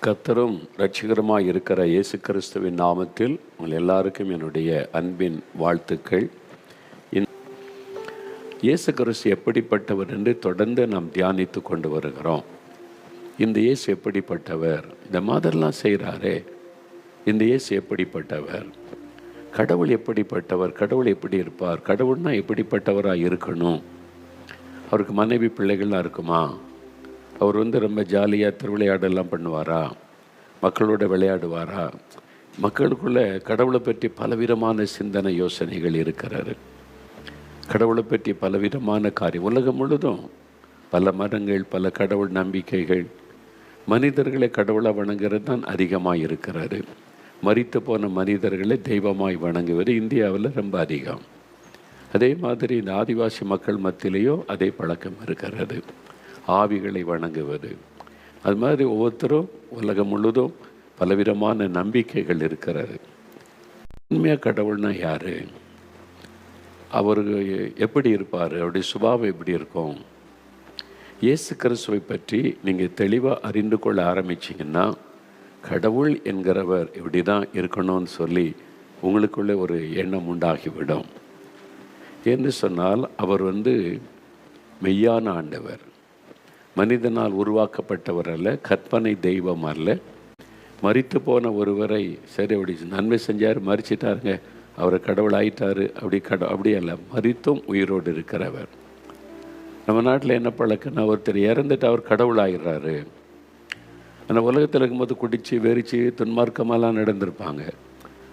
கர்த்தரும் இரட்சகருமாய் இருக்கிற இயேசு கிறிஸ்துவின் நாமத்தில் உங்கள் எல்லாருக்கும் என்னுடைய அன்பின் வாழ்த்துக்கள். இயேசு கிறிஸ்து எப்படிப்பட்டவர் என்று தொடர்ந்து நாம் தியானித்து கொண்டு வருகிறோம். இந்த இயேசு எப்படிப்பட்டவர், இந்த மாதிரிலாம் செய்கிறாரே, இந்த இயேசு எப்படிப்பட்டவர், கடவுள் எப்படிப்பட்டவர், கடவுள் எப்படி இருப்பார், கடவுள்னா எப்படிப்பட்டவராக இருக்கணும், அவருக்கு மனைவி பிள்ளைகள்லாம் இருக்குமா, அவர் ரொம்ப ஜாலியாக திருவிளையாடெல்லாம் பண்ணுவாரா, மக்களோட விளையாடுவாரா, மக்களுக்குள்ளே கடவுளை பற்றி பலவிதமான சிந்தனை யோசனைகள் இருக்கிறாரு. கடவுளை பற்றி பலவிதமான காரியம் உலகம் முழுதும் பல மதங்கள், பல கடவுள் நம்பிக்கைகள், மனிதர்களை கடவுளாக வணங்குறது தான் அதிகமாக இருக்கிறாரு. மரித்து போன மனிதர்களை தெய்வமாய் வணங்குவது இந்தியாவில் ரொம்ப அதிகம். அதே மாதிரி இந்த ஆதிவாசி மக்கள் மத்தியிலேயோ அதே பழக்கம் இருக்கிறது, ஆவிகளை வணங்குவது. அது மாதிரி ஒவ்வொருத்தரும் உலகம் முழுதும் பலவிதமான நம்பிக்கைகள் இருக்கிறது. உண்மையாக கடவுள்னா யார், அவர் எப்படி இருப்பார், அவருடைய சுபாவம் எப்படி இருக்கும், இயேசு கிறிஸ்துவை பற்றி நீங்கள் தெளிவாக அறிந்து கொள்ள ஆரம்பிச்சிங்கன்னா கடவுள் என்கிறவர் இப்படி தான் இருக்கணும்னு சொல்லி உங்களுக்குள்ளே ஒரு எண்ணம் உண்டாகிவிடும். என்று சொன்னால் அவர் மெய்யான ஆண்டவர், மனிதனால் உருவாக்கப்பட்டவர் அல்ல, கற்பனை தெய்வம் அல்ல. மரித்து போன ஒருவரை சரி அப்படி நன்மை செஞ்சார், மறிச்சிட்டாருங்க, அவரை கடவுள் ஆயிட்டாரு, அப்படி அல்ல, மரித்தும் உயிரோடு இருக்கிறவர். நம்ம நாட்டில் என்ன பழக்கம்னா, ஒருத்தர் இறந்துட்டு அவர் கடவுள் ஆகிடுறாரு. ஆனால் உலகத்தில் இருக்கும்போது குடித்து வெறிச்சு துன்மார்க்கமெல்லாம் நடந்திருப்பாங்க.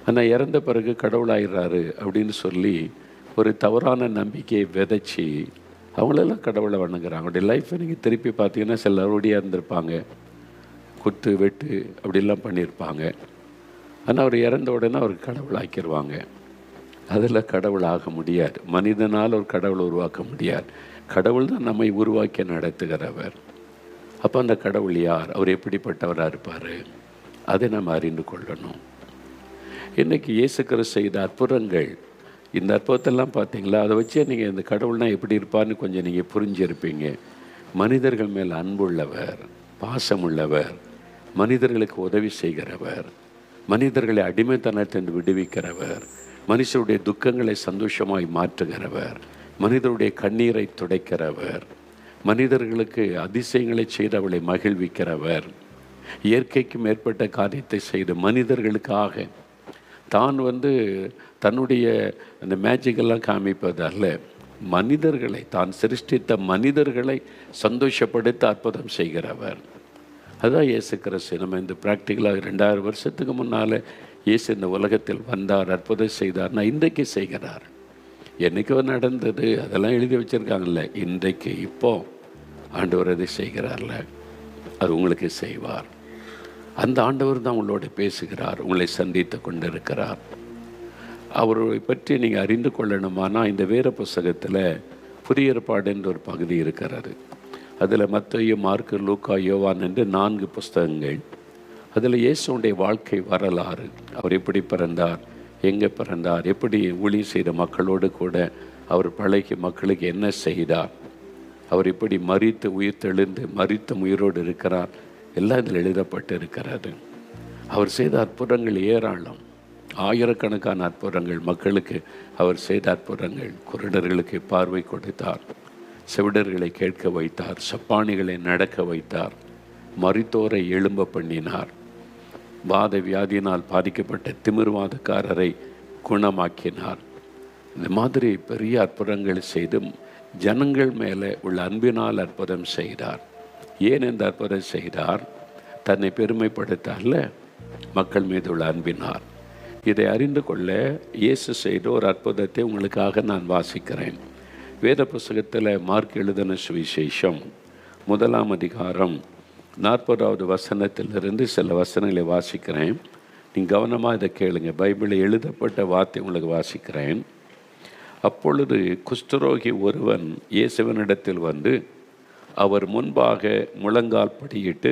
ஆனால் இறந்த பிறகு கடவுள் ஆகிடுறாரு அப்படின்னு சொல்லி ஒரு தவறான நம்பிக்கையை விதைச்சி அவங்களெல்லாம் கடவுளை வணங்குறாங்க. அவங்களுடைய லைஃப்பை நீங்கள் திருப்பி பார்த்தீங்கன்னா சில ரோடியாக இருந்திருப்பாங்க, குத்து வெட்டு அப்படிலாம் பண்ணியிருப்பாங்க. ஆனால் அவர் இறந்த உடனே அவருக்கு கடவுள் ஆக்கிடுவாங்க. அதில் கடவுள் ஆக முடியாது, மனிதனால் ஒரு கடவுளை உருவாக்க முடியாது. கடவுள் தான் நம்மை உருவாக்கி நடத்துகிறவர். அப்போ அந்த கடவுள் யார், அவர் எப்படிப்பட்டவராக இருப்பார், அதை நம்ம அறிந்து கொள்ளணும். இன்றைக்கி இயேசு கிறிஸ்து செய்த அற்புதங்கள், இந்த அற்புதத்தெல்லாம் பார்த்தீங்களா, அதை வச்சே நீங்கள் இந்த கடவுள்னா எப்படி இருப்பார்னு கொஞ்சம் நீங்கள் புரிஞ்சிருப்பீங்க. மனிதர்கள் மேல் அன்புள்ளவர், பாசமுள்ளவர், மனிதர்களுக்கு உதவி செய்கிறவர், மனிதர்களை அடிமைத்தனத்திலிருந்து விடுவிக்கிறவர், மனுஷருடைய துக்கங்களை சந்தோஷமாய் மாற்றுகிறவர், மனிதருடைய கண்ணீரை துடைக்கிறவர், மனிதர்களுக்கு அதிசயங்களை செய்து அவளை மகிழ்விக்கிறவர், இயற்கைக்கு மேற்பட்ட காரியத்தை செய்து மனிதர்களுக்காக தான் தன்னுடைய அந்த மேஜிக்கெல்லாம் காமிப்பது அல்ல, மனிதர்களை, தான் சிருஷ்டித்த மனிதர்களை சந்தோஷப்படுத்த அற்புதம் செய்கிறவர். அதுதான் இயேசு கிறிஸ்து. நம்ம இந்த ப்ராக்டிக்கலாக 2000 வருஷத்துக்கு முன்னால் இயேசு இந்த உலகத்தில் வந்தார், அற்புதம் செய்தார்னா இன்றைக்கு செய்கிறார். என்றைக்கோ நடந்தது அதெல்லாம் எழுதி வச்சுருக்காங்கல்ல, இன்றைக்கு இப்போ ஆண்டவர் அதை செய்கிறார்ல, அது உங்களுக்கு செய்வார். அந்த ஆண்டவர் தான் உங்களோட பேசுகிறார், உங்களை சந்தித்து கொண்டு இருக்கிறார். அவரை பற்றி நீங்கள் அறிந்து கொள்ளணுமானா இந்த வேத புஸ்தகத்தில் புதிய ஏற்பாடு என்ற ஒரு பகுதி இருக்கிறது. அதில் மத்தேயு, மார்க்கு, லூக்கா, யோவான் என்று 4 புஸ்தகங்கள். அதில் இயேசுடைய வாழ்க்கை வரலாறு, அவர் எப்படி பிறந்தார், எங்கே பிறந்தார், எப்படி ஊழியம் செய்த மக்களோடு கூட அவர் பழகி மக்களுக்கு என்ன செய்தார், அவர் இப்படி மரித்து உயிர் தெழுந்து மரித்த உயிரோடு இருக்கிறார், எல்லாம் இதில் எழுதப்பட்டு இருக்கிறது. அவர் செய்த அற்புதங்கள் ஏராளம், ஆயிரக்கணக்கான அற்புதங்கள், மக்களுக்கு அவர் செய்த அற்புதங்கள். குருடர்களுக்கு பார்வை கொடுத்தார், செவிடர்களை கேட்க வைத்தார், சப்பானிகளை நடக்க வைத்தார், மரித்தோரை எழும்ப பண்ணினார், வாத வியாதியினால் பாதிக்கப்பட்ட திமிர்வாதக்காரரை குணமாக்கினார். இந்த மாதிரி பெரிய அற்புதங்கள் செய்து ஜனங்கள் மேலே உள்ள அன்பினால் அற்புதம் செய்தார். ஏன் இந்த அற்புதம் செய்தார், தன்னை பெருமைப்படுத்த அல்ல, மக்கள் மீது உள்ள அன்பினார். இதை அறிந்து கொள்ள இயேசு செய்த ஒரு அற்புதத்தை உங்களுக்காக நான் வாசிக்கிறேன். வேத புஸ்தகத்தில் மார்க் எழுதின சுவிசேஷம் 1ஆம் அதிகாரம் 40வது வசனத்திலிருந்து சில வசனங்களை வாசிக்கிறேன். நீங்கள் கவனமாக இதை கேளுங்க. பைபிளில் எழுதப்பட்ட வார்த்தை உங்களுக்கு வாசிக்கிறேன். அப்பொழுது குஷ்டரோகி ஒருவன் இயேசுவினிடத்தில் அவர் முன்பாக முழங்கால் படியிட்டு,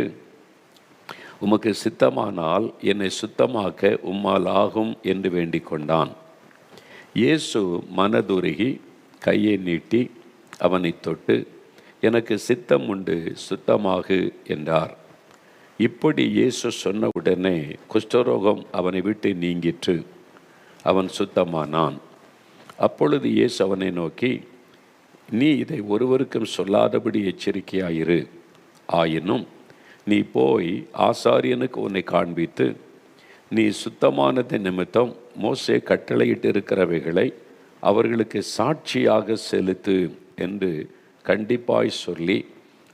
உமக்கு சித்தமானால் என்னை சுத்தமாக்க உம்மால் ஆகும் என்று வேண்டிக் கொண்டான். இயேசு மனதுருகி கையை நீட்டி அவனை தொட்டு, எனக்கு சித்தம் உண்டு, சுத்தமாகு என்றார். இப்படி இயேசு சொன்ன உடனே குஷ்டரோகம் அவனை விட்டு நீங்கிற்று. அவன் சுத்தமானான். அப்பொழுது இயேசு அவனை நோக்கி, நீ இதை ஒருவருக்கும் சொல்லாதபடி எச்சரிக்கையாயிரு. ஆயினும் நீ போய் ஆசாரியனுக்கு உன்னை காண்பித்து, நீ சுத்தமானது நிமித்தம் மோசே கட்டளையிட்டு இருக்கிறவைகளை அவர்களுக்கு சாட்சியாக செலுத்து என்று கண்டிப்பாய் சொல்லி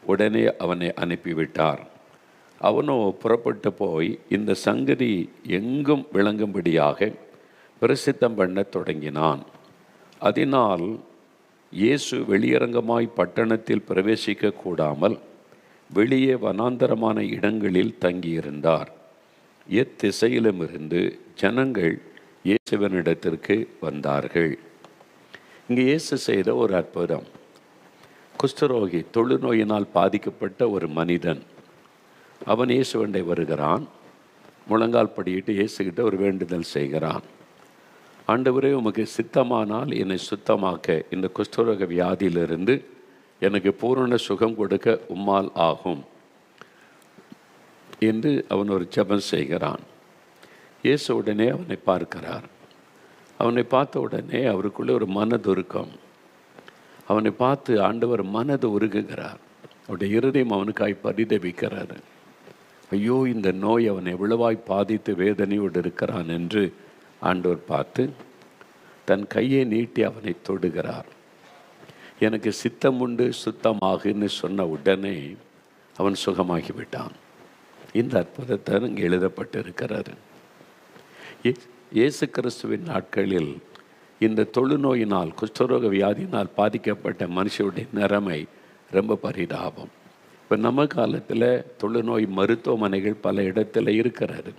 உடனே அவனை அனுப்பிவிட்டார். அவனோ புறப்பட்டு போய் இந்த சங்கதி எங்கும் விளங்கும்படியாக பிரசித்தம் பண்ண தொடங்கினான். அதனால் இயேசு வெளியரங்கமாய் பட்டணத்தில் பிரவேசிக்க கூடாமல் வெளியே வனாந்தரமான இடங்களில் தங்கியிருந்தார். எத்திசையிலுமிருந்து ஜனங்கள் இயேசுவனிடத்திற்கு வந்தார்கள். இங்கே இயேசு செய்த ஒரு அற்புதம். குஷ்டரோகி, தொழுநோயினால் பாதிக்கப்பட்ட ஒரு மனிதன், அவன் இயேசுவண்டை வருகிறான். முழங்கால் படியிட்டு இயேசுகிட்ட ஒரு வேண்டுதல் செய்கிறான். ஆண்டவரே, உமக்கு சித்தமானால் என்னை சுத்தமாக்க, இந்த குஷ்டரோக வியாதியிலிருந்து எனக்கு பூரண சுகம் கொடுக்க உம்மால் ஆகும் என்று அவன் ஒரு ஜெபம் செய்கிறான். இயேசு உடனே அவனை பார்க்கிறார். அவனை பார்த்த உடனே அவருக்குள்ளே ஒரு மனதுருக்கம். அவனை பார்த்து ஆண்டவர் மனது உருகுகிறார். அவருடைய இருதயம் அவனுக்காய் பரிதபிக்கிறார். ஐயோ, இந்த நோய் அவன் எவ்வளவாய் பாதித்து வேதனையோடு இருக்கிறான் என்று ஆண்டவர் பார்த்து தன் கையை நீட்டி அவனை தொடுகிறார். எனக்கு சித்தம் உண்டு, சுத்தமாகுன்னு சொன்ன உடனே அவன் சுகமாகிவிட்டான். இந்த அற்புதத்தை இங்கே எழுதப்பட்டு இருக்கிறாரு. இயேசு கிறிஸ்துவின் நாட்களில் இந்த தொழுநோயினால், குஷ்டரோக வியாதியினால் பாதிக்கப்பட்ட மனுஷனுடைய நிலைமை ரொம்ப பரிதாபம். இப்போ நம்ம காலத்தில் தொழுநோய் மருத்துவமனைகள் பல இடத்துல இருக்கிறாரு.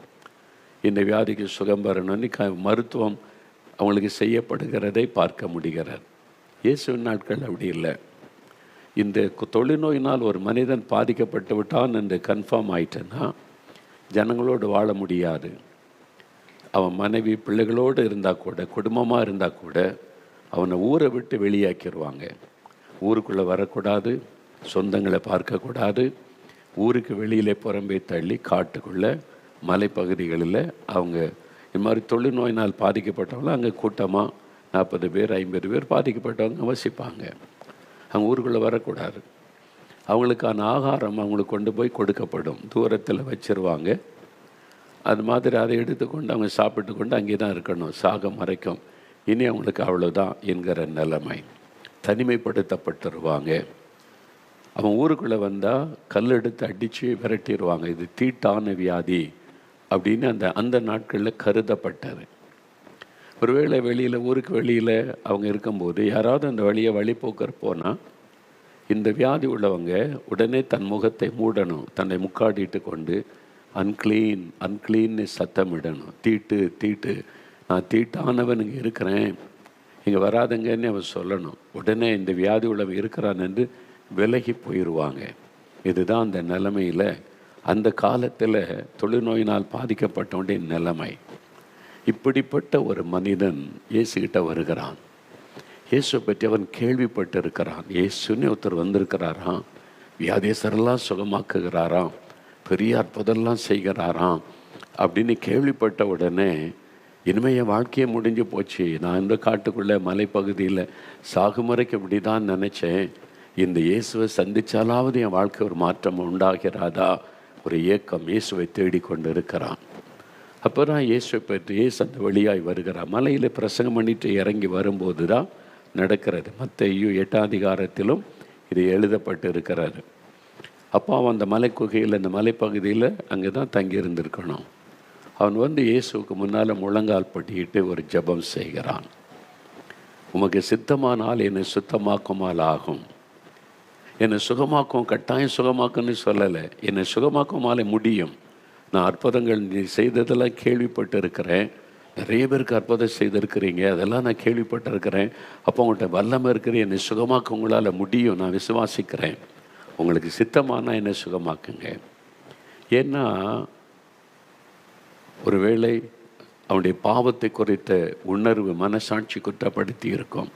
இந்த வியாதிக்கு சுகம் பெறணும்னு மருத்துவம் அவங்களுக்கு செய்யப்படுகிறதை பார்க்க முடிகிறார். இயேசுவின் நாட்கள் அப்படி இல்லை. இந்த தொழுநோயினால் ஒரு மனிதன் பாதிக்கப்பட்டு விட்டான் என்று கன்ஃபார்ம் ஆயிட்டேன்னா ஜனங்களோடு வாழ முடியாது. அவன் மனைவி பிள்ளைகளோடு இருந்தால் கூட, குடும்பமாக இருந்தால் கூட அவனை ஊரை விட்டு வெளியாக்கிடுவாங்க. ஊருக்குள்ளே வரக்கூடாது, சொந்தங்களை பார்க்கக்கூடாது, ஊருக்கு வெளியிலே புறம்பே தள்ளி காட்டுக்குள்ளே மலைப்பகுதிகளில் அவங்க இது மாதிரி தொழுநோயினால் பாதிக்கப்பட்டவங்களும் அங்கே கூட்டமாக 40 பேர் 50 பேர் பாதிக்கப்பட்டவங்க வசிப்பாங்க. அவங்க ஊருக்குள்ளே வரக்கூடாது. அவங்களுக்கான ஆகாரம் அவங்களுக்கு கொண்டு போய் கொடுக்கப்படும், தூரத்தில் வச்சிருவாங்க. அது மாதிரி அதை எடுத்துக்கொண்டு அவங்க சாப்பிட்டு கொண்டு அங்கே தான் இருக்கணும் சாகம் வரைக்கும். இனி அவங்களுக்கு அவ்வளோதான் என்கிற நிலைமை. தனிமைப்படுத்தப்பட்டுருவாங்க. அவன் ஊருக்குள்ளே வந்தால் கல் எடுத்து அடித்து விரட்டிடுவாங்க. இது தீட்டான வியாதி அப்படின்னு அந்த நாட்களில் கருதப்பட்டது. ஒருவேளை வெளியில், ஊருக்கு வெளியில் அவங்க இருக்கும்போது யாராவது அந்த வழியை வழிபோக்கர் போனால் இந்த வியாதி உள்ளவங்க உடனே தன் முகத்தை மூடணும், தன்னை முக்காடிட்டு கொண்டு அன்க்ளீன் அன்க்ளீன்னு சத்தமிடணும். தீட்டு தீட்டு, நான் தீட்டானவன் இங்கே இருக்கிறேன், இங்கே வராதுங்கன்னு அவன் சொல்லணும். உடனே இந்த வியாதி உள்ளவன் இருக்கிறான் என்று விலகி போயிடுவாங்க. இதுதான் அந்த நிலைமையில் அந்த காலத்தில் தொழுநோயினால் பாதிக்கப்பட்டவனுடைய நிலைமை. இப்படிப்பட்ட ஒரு மனிதன் இயேசுகிட்ட வருகிறான். இயேசு பற்றி அவன் கேள்விப்பட்டு இருக்கிறான். இயேசுன்னு ஒருத்தர் வந்திருக்கிறாராம், வியாதியஸ்தரெல்லாம் சுகமாக்குகிறாராம், பெரிய அற்புதம்லாம் செய்கிறாராம் அப்படின்னு கேள்விப்பட்ட உடனே இனிமேல் என் வாழ்க்கையே முடிஞ்சு போச்சு, நான் இந்த காட்டுக்குள்ளே மலைப்பகுதியில் சாகுமுறைக்கு இப்படி தான் நினச்சேன், இந்த இயேசுவை சந்தித்தாலாவது என் வாழ்க்கை ஒரு மாற்றம் உண்டாகிறாதா ஒரு ஏக்கம் இயேசுவை தேடிக்கொண்டு இருக்கிறான். அப்போ தான் இயேசுவை பற்றி இயேசு அந்த வழியாய் வருகிறான். மலையில் பிரசங்கம் பண்ணிட்டு இறங்கி வரும்போது தான் நடக்கிறது. மத்தேயு 8ஆம் அதிகாரத்திலும் இது எழுதப்பட்டு இருக்கிறாரு. அப்போ அவன் அந்த மலை குகையில், அந்த மலைப்பகுதியில் அங்கே தான் தங்கியிருந்திருக்கணும். அவன் வந்து இயேசுவுக்கு முன்னால் முழங்கால் பட்டியிட்டு ஒரு ஜெபம் செய்கிறான். உமக்கு சித்தமானால் என்னை சுத்தமாக்குமால் ஆகும். என்னை சுகமாக்கும், கட்டாயம் சுகமாக்குன்னு சொல்லலை, என்னை சுகமாக்குமாலே முடியும். நான் அற்புதங்கள் நீ செய்ததெல்லாம் கேள்விப்பட்டு இருக்கிறேன், நிறைய பேருக்கு அற்புதம் செய்திருக்கிறீங்க, அதெல்லாம் நான் கேள்விப்பட்டிருக்கிறேன். அப்போ உங்கள்கிட்ட வல்லமை இருக்கிற, என்னை சுகமாக்க உங்களால் முடியும், நான் விசுவாசிக்கிறேன். உங்களுக்கு சித்தமானால் என்னை சுகமாக்குங்க. ஏன்னா ஒருவேளை அவனுடைய பாவத்தை குறித்த உணர்வு மனசாட்சி குற்றப்படுத்தி இருக்கும்.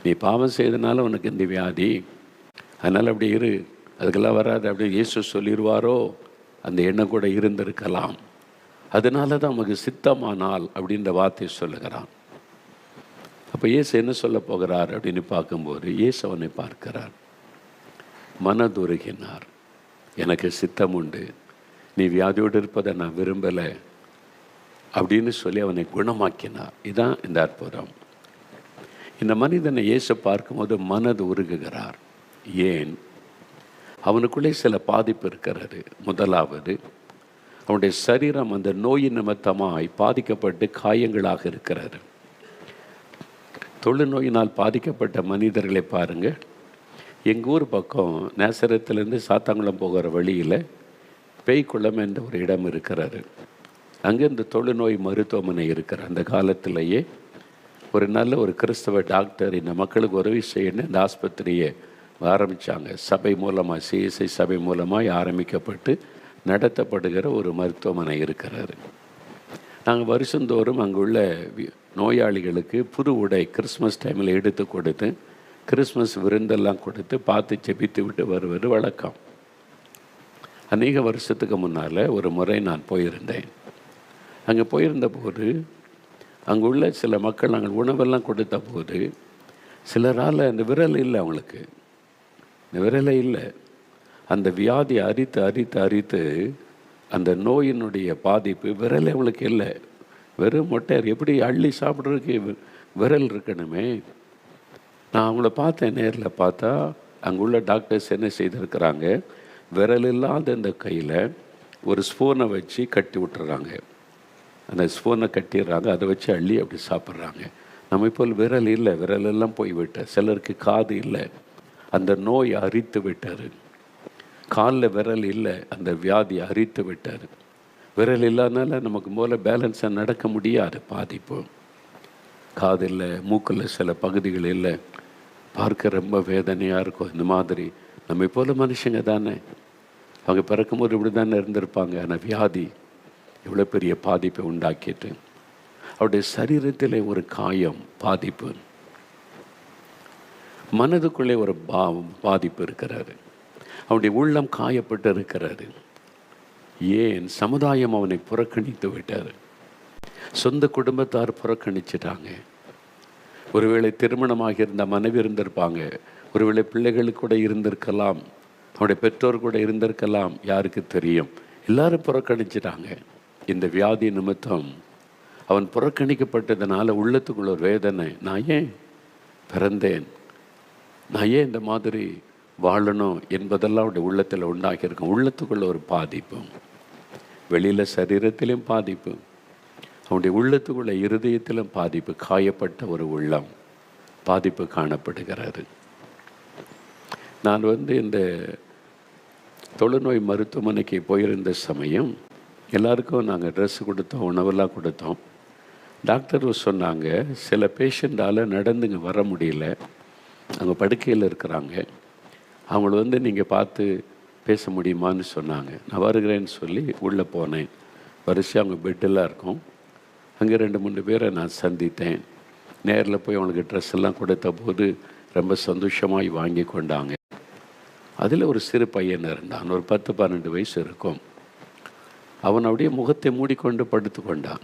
நீ பாவம் செய்தனால உனக்கு இந்த வியாதி, அதனால் அப்படி இரு, அதுக்கெல்லாம் வராது அப்படி இயேசு சொல்லிடுவாரோ அந்த எண்ணம் கூட இருந்திருக்கலாம். அதனால தான் நமக்கு சித்தமானால் அப்படின்ற வார்த்தையை சொல்லுகிறான். அப்போ இயேசு என்ன சொல்ல போகிறார் அப்படின்னு பார்க்கும்போது, இயேசு அவனை பார்க்கிறார், மனதுருகினார், எனக்கு சித்தம் உண்டு, நீ வியாதியோடு இருப்பதை நான் விரும்பலை அப்படின்னு சொல்லி அவனை குணமாக்கினார். இதுதான் இந்த அற்புதம். இந்த மனிதனை இயேசு பார்க்கும்போது மனது உருகுகிறார். ஏன்? அவனுக்குள்ளே சில பாதிப்பு இருக்கிறது. முதலாவது, அவனுடைய சரீரம் அந்த நோயின் நிமித்தமாய் பாதிக்கப்பட்டு காயங்களாக இருக்கிறது. தொழுநோயினால் பாதிக்கப்பட்ட மனிதர்களை பாருங்கள். எங்கள் ஊர் பக்கம் நேசரத்திலேருந்து சாத்தாங்குளம் போகிற வழியில் பேய்க்குளம் என்ற ஒரு இடம் இருக்கிறாரு. அங்கே இந்த தொழுநோய் மருத்துவமனை இருக்கிற அந்த காலத்திலேயே ஒரு நல்ல ஒரு கிறிஸ்தவ டாக்டர் இந்த மக்களுக்கு உதவி செய்யணும் இந்த ஆஸ்பத்திரியை ஆரம்பித்தாங்க. சபை மூலமாக, சிஎஸ்ஐ சபை மூலமாக ஆரம்பிக்கப்பட்டு நடத்தப்படுகிற ஒரு மருத்துவமனை இருக்கிறாரு. நாங்கள் வருஷந்தோறும் அங்குள்ள நோயாளிகளுக்கு புது உடை கிறிஸ்மஸ் டைமில் எடுத்து கொடுத்து கிறிஸ்மஸ் விருந்தெல்லாம் கொடுத்து பார்த்து செபித்து விட்டு வருவது வழக்கம். அநேக வருஷத்துக்கு முன்னால் ஒரு முறை நான் போயிருந்தேன். அங்கே போயிருந்த போது அங்கே உள்ள சில மக்கள் நாங்கள் உணவெல்லாம் கொடுத்த போது சிலரால் அந்த விரல் இல்லை, அவங்களுக்கு இந்த விரலே இல்லை. அந்த வியாதி அரித்து அரித்து அரித்து அந்த நோயினுடைய பாதிப்பு விரல் அவங்களுக்கு இல்லை. வெறும் மொட்டையார் எப்படி அள்ளி சாப்பிட்றதுக்கு விரல் இருக்கணுமே. நான் அவங்கள பார்த்தேன், நேரில் பார்த்தா அங்கே உள்ள டாக்டர்ஸ் என்ன செய்திருக்கிறாங்க, விரல் இல்லாத இந்த கையில் ஒரு ஸ்பூனை வச்சு கட்டி விட்டுறாங்க. அந்த ஸ்பூனை கட்டிடுறாங்க, அதை வச்சு அள்ளி அப்படி சாப்பிட்றாங்க. நம்ம இப்போ விரல் இல்லை, விரலெல்லாம் போய்விட்ட. சிலருக்கு காது இல்லை, அந்த நோய் அரித்து விட்டார். காலில் விரல் இல்லை, அந்த வியாதி அரித்து விட்டார். விரல் இல்லாதனால நமக்கு போல பேலன்ஸாக நடக்க முடியாது. பாதிப்பு. காது இல்லை, மூக்கில் சில பகுதிகள் இல்லை, பார்க்க ரொம்ப வேதனையாக இருக்கும். இந்த மாதிரி நம்ம போல மனுஷங்க தானே, அவங்க பிறக்கும்போது இப்படி தானே இருந்திருப்பாங்க. ஆனால் வியாதி இவ்வளோ பெரிய பாதிப்பை உண்டாக்கிட்டு அவருடைய சரீரத்தில் ஒரு காயம், பாதிப்பு, மனதுக்குள்ளே ஒரு பாதிப்பு இருக்கிறாரு. அவனுடைய உள்ளம் காயப்பட்டு இருக்கிறாரு. ஏன்? சமுதாயம் அவனை புறக்கணித்து விட்டார். சொந்த குடும்பத்தார் புறக்கணிச்சிட்டாங்க. ஒருவேளை திருமணமாக இருந்த மனைவி இருந்திருப்பாங்க, ஒருவேளை பிள்ளைகளுக்கு கூட இருந்திருக்கலாம், அவனுடைய பெற்றோர் கூட இருந்திருக்கலாம், யாருக்கு தெரியும். எல்லாரும் புறக்கணிச்சிட்டாங்க. இந்த வியாதி நிமித்தம் அவன் புறக்கணிக்கப்பட்டதுனால உள்ளத்துக்குள்ள ஒரு வேதனை. நான் ஏன் பிறந்தேன், நான் ஏன் இந்த மாதிரி வாழணும் என்பதெல்லாம் அவனுடைய உள்ளத்தில் உண்டாக்கியிருக்கேன். உள்ளத்துக்குள்ள ஒரு பாதிப்பு, வெளியில் சரீரத்திலும் பாதிப்பு, அவனுடைய உள்ளத்துக்குள்ள இருதயத்திலும் பாதிப்பு. காயப்பட்ட ஒரு உள்ளம், பாதிப்பு காணப்படுகிறது. நான் இந்த தொழுநோய் மருத்துவமனைக்கு போயிருந்த சமயம் எல்லாருக்கும் நாங்கள் ட்ரெஸ்ஸு கொடுத்தோம், உணவெல்லாம் கொடுத்தோம். டாக்டர் சொன்னாங்க, சில பேஷண்ட்டால் நடந்துங்க வர முடியல, அவங்க படுக்கையில் இருக்கிறாங்க, அவங்கள நீங்கள் பார்த்து பேச முடியுமான்னு சொன்னாங்க. நான் வருகிறேன்னு சொல்லி உள்ளே போனேன். வரிசையாக அவங்க பெட்டெல்லாம் இருக்கும். அங்கே 2-3 பேரை நான் சந்தித்தேன். நேரில் போய் அவங்களுக்கு ட்ரெஸ் எல்லாம் கொடுத்த போது ரொம்ப சந்தோஷமாய் வாங்கி கொண்டாங்க. அதில் ஒரு சிறு பையன் இருந்தான், ஒரு 10-12 வயசு இருக்கும். அவன் அப்படியே முகத்தை மூடிக்கொண்டு படுத்து கொண்டான்.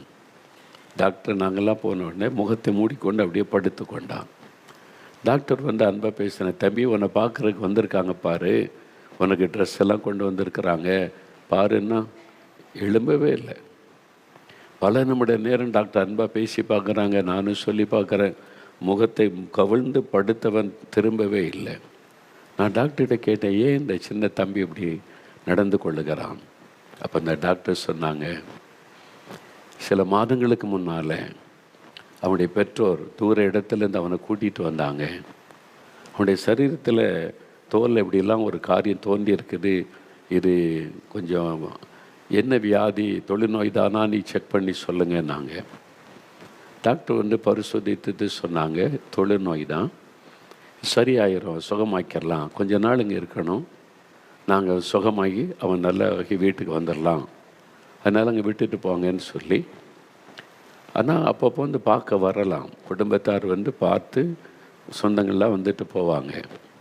டாக்டர் நாங்கள்லாம் போன உடனே முகத்தை மூடிக்கொண்டு அப்படியே படுத்து கொண்டான். டாக்டர் அன்பாக பேசினேன், தம்பி உன்னை பார்க்குறதுக்கு வந்திருக்காங்க பாரு, உனக்கு ட்ரெஸ் எல்லாம் கொண்டு வந்திருக்கிறாங்க பாருன்னா எழும்பவே இல்லை. பல நம்முடைய நேரம் டாக்டர் அன்பாக பேசி பார்க்குறாங்க, நானும் சொல்லி பார்க்குறேன், முகத்தை கவிழ்ந்து படுத்தவன் திரும்பவே இல்லை. நான் டாக்டர்கிட்ட கேட்டேன், ஏன் இந்த சின்ன தம்பி இப்படி நடந்து கொள்ளுகிறான்? அப்போ அந்த டாக்டர் சொன்னாங்க, சில மாதங்களுக்கு முன்னால் அவனுடைய பெற்றோர் தூர இடத்துலேருந்து அவனை கூட்டிகிட்டு வந்தாங்க. அவனுடைய சரீரத்தில் தோலில் இப்படிலாம் ஒரு காரியம் தோன்றி இருக்குது, இது கொஞ்சம் என்ன வியாதி, தொழுநோய் தானா, நீ செக் பண்ணி சொல்லுங்க. நாங்கள் டாக்டர் பரிசோதித்து சொன்னாங்க, தொழுநோய் தான், சரியாயிரும், சுகமாக்கிடலாம், கொஞ்ச நாள் இங்கே இருக்கணும், நாங்கள் சுகமாகி அவன் நல்லா வீட்டுக்கு வந்துடலாம், அதனால் அங்கே விட்டுட்டு போங்கன்னு சொல்லி. ஆனால் அப்பப்போ பார்க்க வரலாம், குடும்பத்தார் பார்த்து சொந்தங்கள்லாம் வந்துட்டு போவாங்க,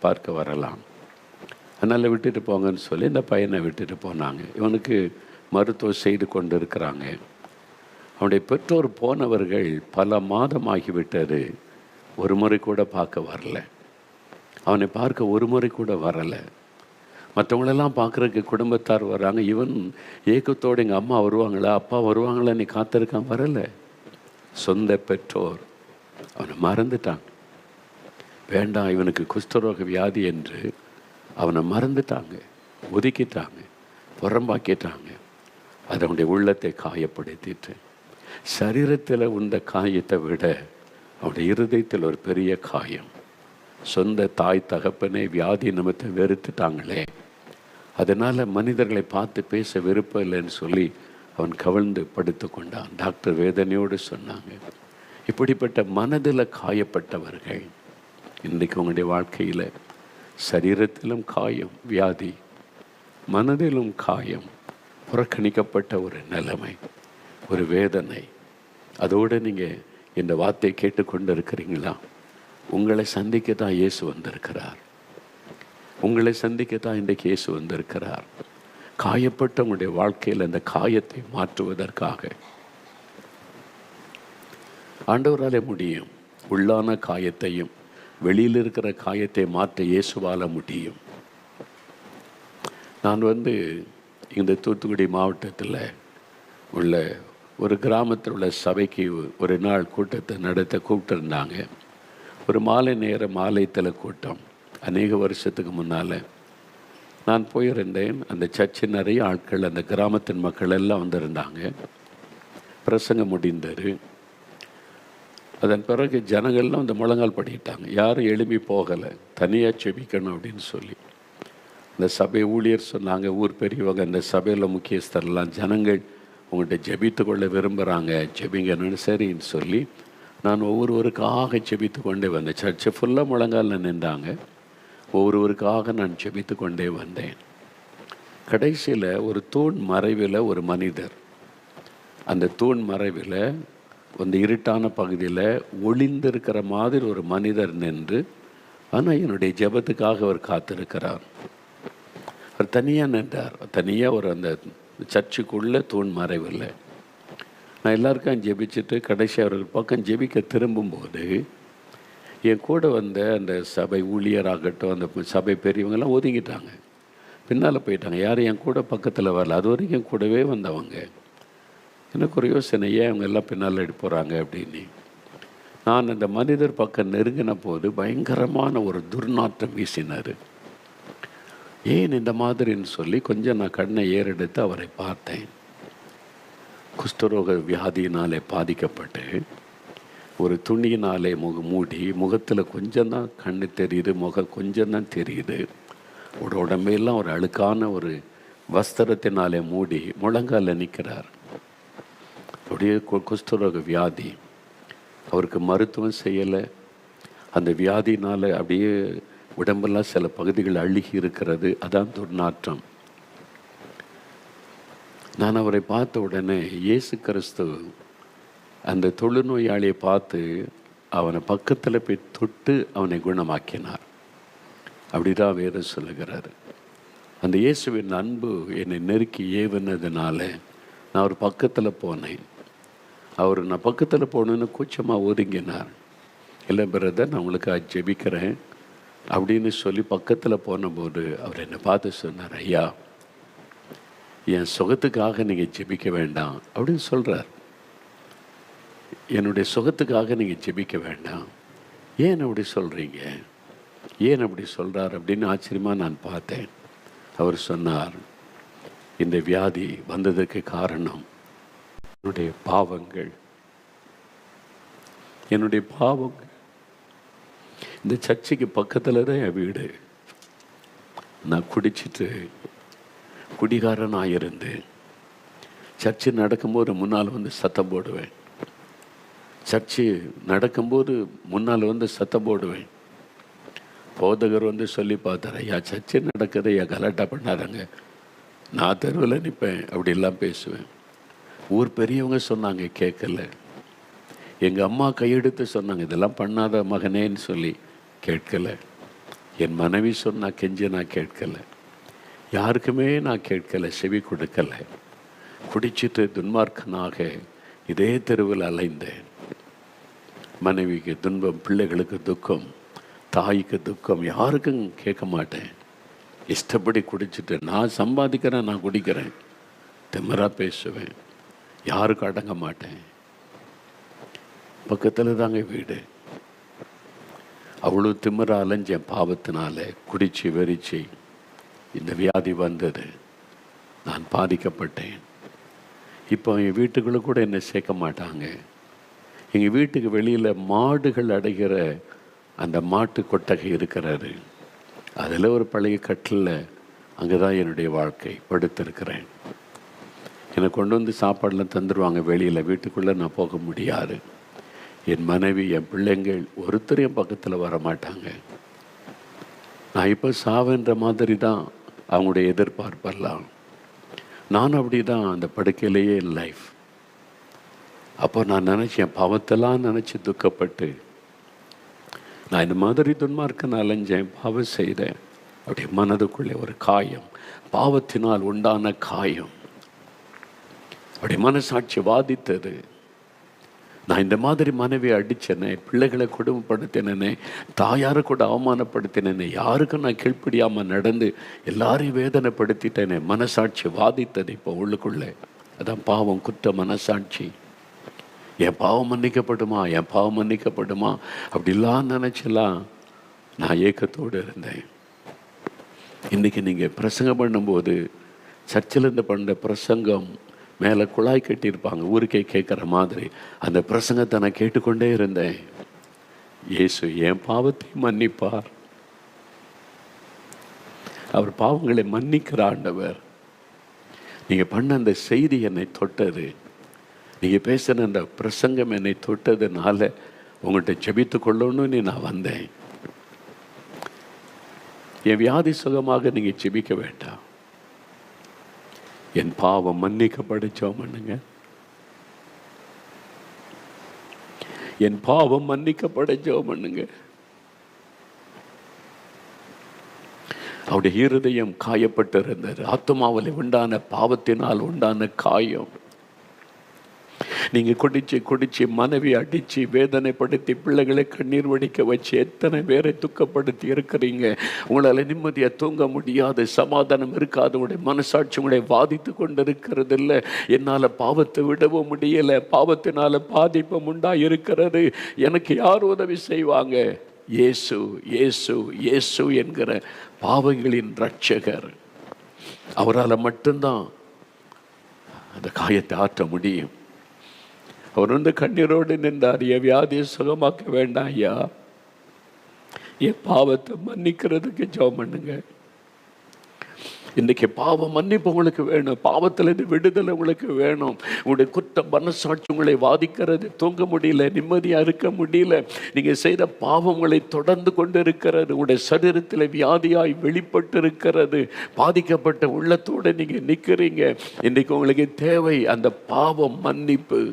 பார்க்க வரலாம். அதனால் விட்டுட்டு போங்கன்னு சொல்லி இந்த பையனை விட்டுட்டு போனாங்க. இவனுக்கு மருத்துவம் செய்து கொண்டு இருக்கிறாங்க. அவனுடைய பெற்றோர் போனவர்கள் பல மாதமாகிவிட்டது. ஒரு முறை கூட பார்க்க வரல. அவனை பார்க்க ஒரு முறை கூட வரலை. மற்றவங்களெல்லாம் பார்க்குறதுக்கு குடும்பத்தார் வர்றாங்க. இவன் ஏக்கத்தோடு எங்கள் அம்மா வருவாங்களா, அப்பா வருவாங்களா நீ காத்திருக்கான், வரலை. சொந்த பெற்றோர் அவனை மறந்துட்டாங்க. வேண்டாம், இவனுக்கு குஷ்டரோக வியாதி என்று அவனை மறந்துட்டாங்க, ஒதுக்கிட்டாங்க, புறம்பாக்கிட்டாங்க. அது அவனுடைய உள்ளத்தை காயப்படுத்திட்டு, சரீரத்தில் உண்ட காயத்தை விட அவனுடைய இருதயத்தில் ஒரு பெரிய காயம். சொந்த தாய் தகப்பனே வியாதி நிமித்தை வெறுத்துட்டாங்களே, அதனால் மனிதர்களை பார்த்து பேச விருப்பம் இல்லைன்னு சொல்லி அவன் கவிழ்ந்து படுத்து கொண்டான். டாக்டர் வேதனையோடு சொன்னாங்க. இப்படிப்பட்ட மனதில் காயப்பட்டவர்கள் இன்றைக்கு உங்களுடைய வாழ்க்கையில் சரீரத்திலும் காயம், வியாதி, மனதிலும் காயம், புறக்கணிக்கப்பட்ட ஒரு நிலைமை, ஒரு வேதனை. அதோடு நீங்கள் இந்த வார்த்தை கேட்டுக்கொண்டு இருக்கிறீங்களா? உங்களை சந்திக்க தான் இயேசு வந்திருக்கிறார். உங்களை சந்திக்க தான் இன்றைக்கு இயேசு வந்திருக்கிறார். காயப்பட்ட உங்களுடைய வாழ்க்கையில் அந்த காயத்தை மாற்றுவதற்காக ஆண்டவராலே முடியும். உள்ளான காயத்தையும் வெளியில் இருக்கிற காயத்தை மாற்ற இயேசுவால முடியும். நான் இந்த தூத்துக்குடி மாவட்டத்தில் உள்ள ஒரு கிராமத்தில் உள்ள சபைக்கு ஒரு நாள் கூட்டத்தை நடத்த கூப்பிட்டுருந்தாங்க. ஒரு மாலை ஆலயத்தில் கூட்டம். அநேக வருஷத்துக்கு முன்னால் நான் போயிருந்தேன். அந்த சர்ச்சு நிறைய ஆட்கள், அந்த கிராமத்தின் மக்கள் எல்லாம் வந்திருந்தாங்க. பிரசங்கம் முடிந்தது. அதன் பிறகு ஜனங்கள்லாம் அந்த முழங்கால் படிக்கிட்டாங்க. யாரும் எழுப்பி போகலை, தனியாக செபிக்கணும் அப்படின்னு சொல்லி. இந்த சபை ஊழியர் சொன்னாங்க, ஊர் பெரியவங்க, அந்த சபையில் முக்கியஸ்தரெல்லாம், ஜனங்கள் உங்கள்கிட்ட ஜெபித்து கொள்ள விரும்புகிறாங்க, ஜெபிங்கன்னு சரின்னு சொல்லி நான் ஒவ்வொருவருக்காக ஜெபித்து கொண்டே வந்தேன். சர்ச்சை ஃபுல்லாக முழங்காலில் நின்றாங்க. ஒவ்வொருவருக்காக நான் ஜெபித்து கொண்டே வந்தேன். கடைசியில் ஒரு தூண் மறைவில் ஒரு மனிதர், அந்த தூண் மறைவில் அந்த இருட்டான பகுதியில் ஒளிந்திருக்கிற மாதிரி ஒரு மனிதர் நின்று, ஆனால் என்னுடைய ஜெபத்துக்காக அவர் காத்திருக்கிறார். அவர் தனியாக நின்றார். தனியாக ஒரு அந்த சர்ச்சுக்குள்ளே தூண் மறைவில். நான் எல்லாருக்கும் ஜெபிச்சுட்டு கடைசி அவர்கள் பக்கம் ஜெபிக்க திரும்பும்போது என் கூட வந்த அந்த சபை ஊழியராகட்டும், அந்த சபை பெரியவங்கெல்லாம் ஒதுங்கிட்டாங்க, பின்னால் போயிட்டாங்க. யாரும் என் கூட பக்கத்தில் வரல. அது வரைக்கும் கூடவே வந்தவங்க. எனக்கு ஒரு யோசனை, ஏன் அவங்க எல்லாம் பின்னால் எடுத்து போகிறாங்க அப்படின்னு. நான் அந்த மனிதர் பக்கம் நெருங்கின போது பயங்கரமான ஒரு துர்நாற்றம் வீசினார். ஏன் இந்த மாதிரின்னு சொல்லி கொஞ்சம் நான் கண்ணை ஏறெடுத்து அவரை பார்த்தேன். குஷ்டரோக வியாதியினாலே பாதிக்கப்பட்டு ஒரு துணியினாலே மூடி, முகத்தில் கொஞ்சம் தான் கண்ணு தெரியுது, முகம் கொஞ்சம் தான் தெரியுது. உடம்பெல்லாம் ஒரு அழுக்கான ஒரு வஸ்திரத்தினாலே மூடி முழங்காலில் நிற்கிறார். அப்படியே குஷ்டரோக வியாதி. அவருக்கு மருத்துவம் செய்யலை. அந்த வியாதினால் அப்படியே உடம்பெல்லாம் சில பகுதிகள் அழுகி இருக்கிறது. அதான் துர்நாற்றம். நான் அவரை பார்த்த உடனே இயேசு கிறிஸ்து அந்த தொழுநோயாளியை பார்த்து அவனை பக்கத்தில் போய் தொட்டு அவனை குணமாக்கினார். அப்படிதான் வேதம் சொல்லுகிறார். அந்த இயேசுவின் அன்பு என்னை நெருக்கி ஏவினதுனால நான் அவர் பக்கத்தில் போனேன். நான் பக்கத்தில் போனேன்னு கூச்சமாக ஒதுங்கினார். இல்லை பிரதர், நான் உங்களுக்கு ஜெபிக்கிறேன் அப்படின்னு சொல்லி பக்கத்தில் போனபோது அவர் என்னை பார்த்து சொன்னார், ஐயா, என் சுகத்துக்காக நீங்கள் ஜெபிக்க வேண்டாம் அப்படின்னு சொல்கிறார். என்னுடைய சுகத்துக்காக நீங்கள் ஜெபிக்க வேண்டாம். ஏன் அப்படி சொல்கிறீங்க, ஏன் அப்படி சொல்கிறார் அப்படின்னு ஆச்சரியமாக நான் பார்த்தேன். அவர் சொன்னார், இந்த வியாதி வந்ததுக்கு காரணம் என்னுடைய பாவங்கள். என்னுடைய பாவங்கள். இந்த சர்ச்சுக்கு பக்கத்தில் தான் என் வீடு. நான் குடிச்சிட்டு குடிகாரனாக இருந்து சர்ச்சு நடக்கும்போது முன்னால் சத்தம் போடுவேன். சர்ச்சு நடக்கும்போது முன்னால் சத்தம் போடுவேன். போதகர் சொல்லி பார்த்தார், ஐயா சர்ச்சு நடக்குது, ஐயா கலாட்டா பண்ணாதாங்க, நான் தெருவில் நிற்பேன் அப்படிலாம் பேசுவேன். ஊர் பெரியவங்க சொன்னாங்க, கேட்கல. எங்கள் அம்மா கையெடுத்து சொன்னாங்க, இதெல்லாம் பண்ணாத மகனேன்னு சொல்லி, கேட்கல. என் மனைவி சொன்னா கெஞ்சி நான் கேட்கலை, யாருக்குமே நான் கேட்கலை, செவி கொடுக்கலை. குடிச்சிட்டு துன்மார்க்கனாக இதே தெருவில் அலைந்தேன். மனைவிக்கு துன்பம், பிள்ளைகளுக்கு துக்கம், தாய்க்கு துக்கம், யாருக்கும் கேட்க மாட்டேன். இஷ்டப்படி குடிச்சிட்டு நான் சம்பாதிக்கிறேன், நான் குடிக்கிறேன், திமிரா பேசுவேன், யாருக்கும் அடங்க மாட்டேன். பக்கத்தில் தாங்க வீடு. அவ்வளோ திமிரா அலைஞ்சேன் பாவத்தினால. குடிச்சு வெறிச்சு இந்த வியாதி வந்தது. நான் பாதிக்கப்பட்டேன். இப்போ என் வீட்டுக்குள்ளே கூட என்னை சேர்க்க மாட்டாங்க. எங்கள் வீட்டுக்கு வெளியில் மாடுகள் அடைகிற அந்த மாட்டு கொட்டகை இருக்கிறாரு. அதில் ஒரு பழைய கட்டில் அங்கே தான் என்னுடைய வாழ்க்கை படுத்திருக்கிறேன். என்னை கொண்டு வந்து சாப்பாடெலாம் தந்துடுவாங்க வெளியில். வீட்டுக்குள்ளே நான் போக முடியாது. என் மனைவி, என் பிள்ளைங்கள் ஒருத்தரையும் பக்கத்தில் வர மாட்டாங்க. நான் இப்போ சாவேன்ற மாதிரி தான் அவங்களுடைய எதிர்பார்ப்பெல்லாம். நான் அப்படி தான் அந்த படுக்கையிலேயே என் லைஃப். அப்போ நான் நினச்சேன், பாவத்தெல்லாம் நினச்சி துக்கப்பட்டு நான் இந்த மாதிரி துன்மார்க்க அலைஞ்சேன், பாவம் செய்தேன். அப்படியே மனதுக்குள்ளே ஒரு காயம், பாவத்தினால் உண்டான காயம் அப்படி மனசாட்சி வாதித்தது. நான் இந்த மாதிரி மனைவியை அடித்தேனே, பிள்ளைகளை கொடுமைப்படுத்தினேனே, தாயாரை கூட அவமானப்படுத்தினேனே, யாருக்கும் நான் கீழ்ப்படியாமல் நடந்து எல்லாரையும் வேதனைப்படுத்திட்டேனே, மனசாட்சி வாதித்தது இப்போ உள்ளுக்குள்ளே. அதான் பாவம், குற்ற மனசாட்சி. என் பாவம் மன்னிக்கப்படுமா, என் பாவம் மன்னிக்கப்படுமா அப்படிலாம் நினச்சலாம் நான் ஏக்கத்தோடு இருந்தேன். இன்றைக்கி நீங்கள் பிரசங்கம் பண்ணும்போது சர்ச்சிலேருந்து பண்ண பிரசங்கம் மேலே குழாய் கட்டியிருப்பாங்க, ஊருக்கே கேட்குற மாதிரி. அந்த பிரசங்கத்தை நான் கேட்டுக்கொண்டே இருந்தேன். இயேசு என் பாவத்தை மன்னிப்பார், அவர் பாவங்களை மன்னிக்கிற ஆண்டவர். நீங்கள் பண்ண அந்த செய்தி என்னை தொட்டது, நீங்கள் பேசின அந்த பிரசங்கம் என்னை தொட்டதுனால உங்கள்கிட்ட ஜெபித்து கொள்ளணும்னு நான் வந்தேன். என் வியாதி சுகமாக நீங்கள் ஜெபிக்க வேண்டாம், என் பாவம் மன்னிக்கப்பட ஜெபம் பண்ணுங்க. என் பாவம் மன்னிக்கப்பட ஜெபம் பண்ணுங்க. அவருடைய இருதயம் காயப்பட்டிருந்தது. ஆத்துமாவில் உண்டான பாவத்தினால் உண்டான காயம். நீங்க குடிச்சு மனைவி அடிச்சு வேதனைப்படுத்தி பிள்ளைகளை கண்ணீர் வடிக்க வச்சு எத்தனை பேரை துக்கப்படுத்தி இருக்கிறீங்க. உங்களால் நிம்மதியா தூங்க முடியாது, சமாதானம் இருக்காது, உங்களுடைய மனசாட்சி உங்களை வாதித்து கொண்டு இருக்கிறது இல்லை. என்னால் பாவத்தை விடவும் முடியல, பாவத்தினால பாதிப்பு உண்டா இருக்கிறது, எனக்கு யார் உதவி செய்வாங்க? இயேசு இயேசு இயேசு என்கிற பாவங்களின் இரட்சகர். அவரால் மட்டும்தான் அந்த காயத்தை ஆற்ற முடியும். அவர் வந்து கண்ணீரோடு நின்றார். என் வியாதியை சுகமாக்க வேண்டாம் ஐயா, என் பாவத்தை மன்னிக்கிறதுக்கு ஜெபம் பண்ணுங்க. இன்றைக்கி பாவம் மன்னிப்பு உங்களுக்கு வேணும், பாவத்திலிருந்து விடுதலை உங்களுக்கு வேணும். உங்களுடைய குற்ற மனசாட்சி உங்களை வாதிக்கிறது, தூங்க முடியல, நிம்மதியாக இருக்க முடியல. நீங்கள் செய்த பாவங்களை தொடர்ந்து கொண்டு இருக்கிறது, உங்களுடைய சரீரத்தில் வியாதியாய் வெளிப்பட்டு இருக்கிறது, பாதிக்கப்பட்ட உள்ளத்தோடு நீங்கள் நிற்கிறீங்க. இன்றைக்கி உங்களுக்கு தேவை அந்த பாவம் மன்னிப்பு.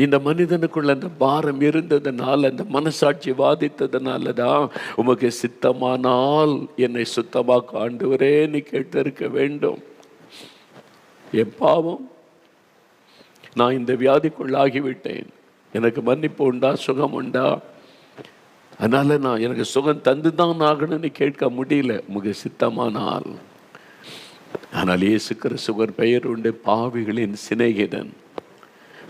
இந்த மனிதனுக்குள்ள அந்த பாரம் இருந்ததுனால, அந்த மனசாட்சி வாதித்ததுனால தான் உமக்கு சித்தமானால் என்னை சுத்தமாக்க ஆண்டவரே நீ கேட்டிருக்க வேண்டும். என் பாவம், நான் இந்த வியாதிக்குள்ளாகிவிட்டேன், எனக்கு மன்னிப்பு உண்டா, சுகம் உண்டா? அதனால நான் எனக்கு சுகம் தந்துதான் ஆகணும்னு கேட்க முடியல. உமக்கு சித்தமானால். ஆனால் இயேசு கிறிஸ்துவின் பெயர் உண்டு பாவிகளின் சிநேகிதன்.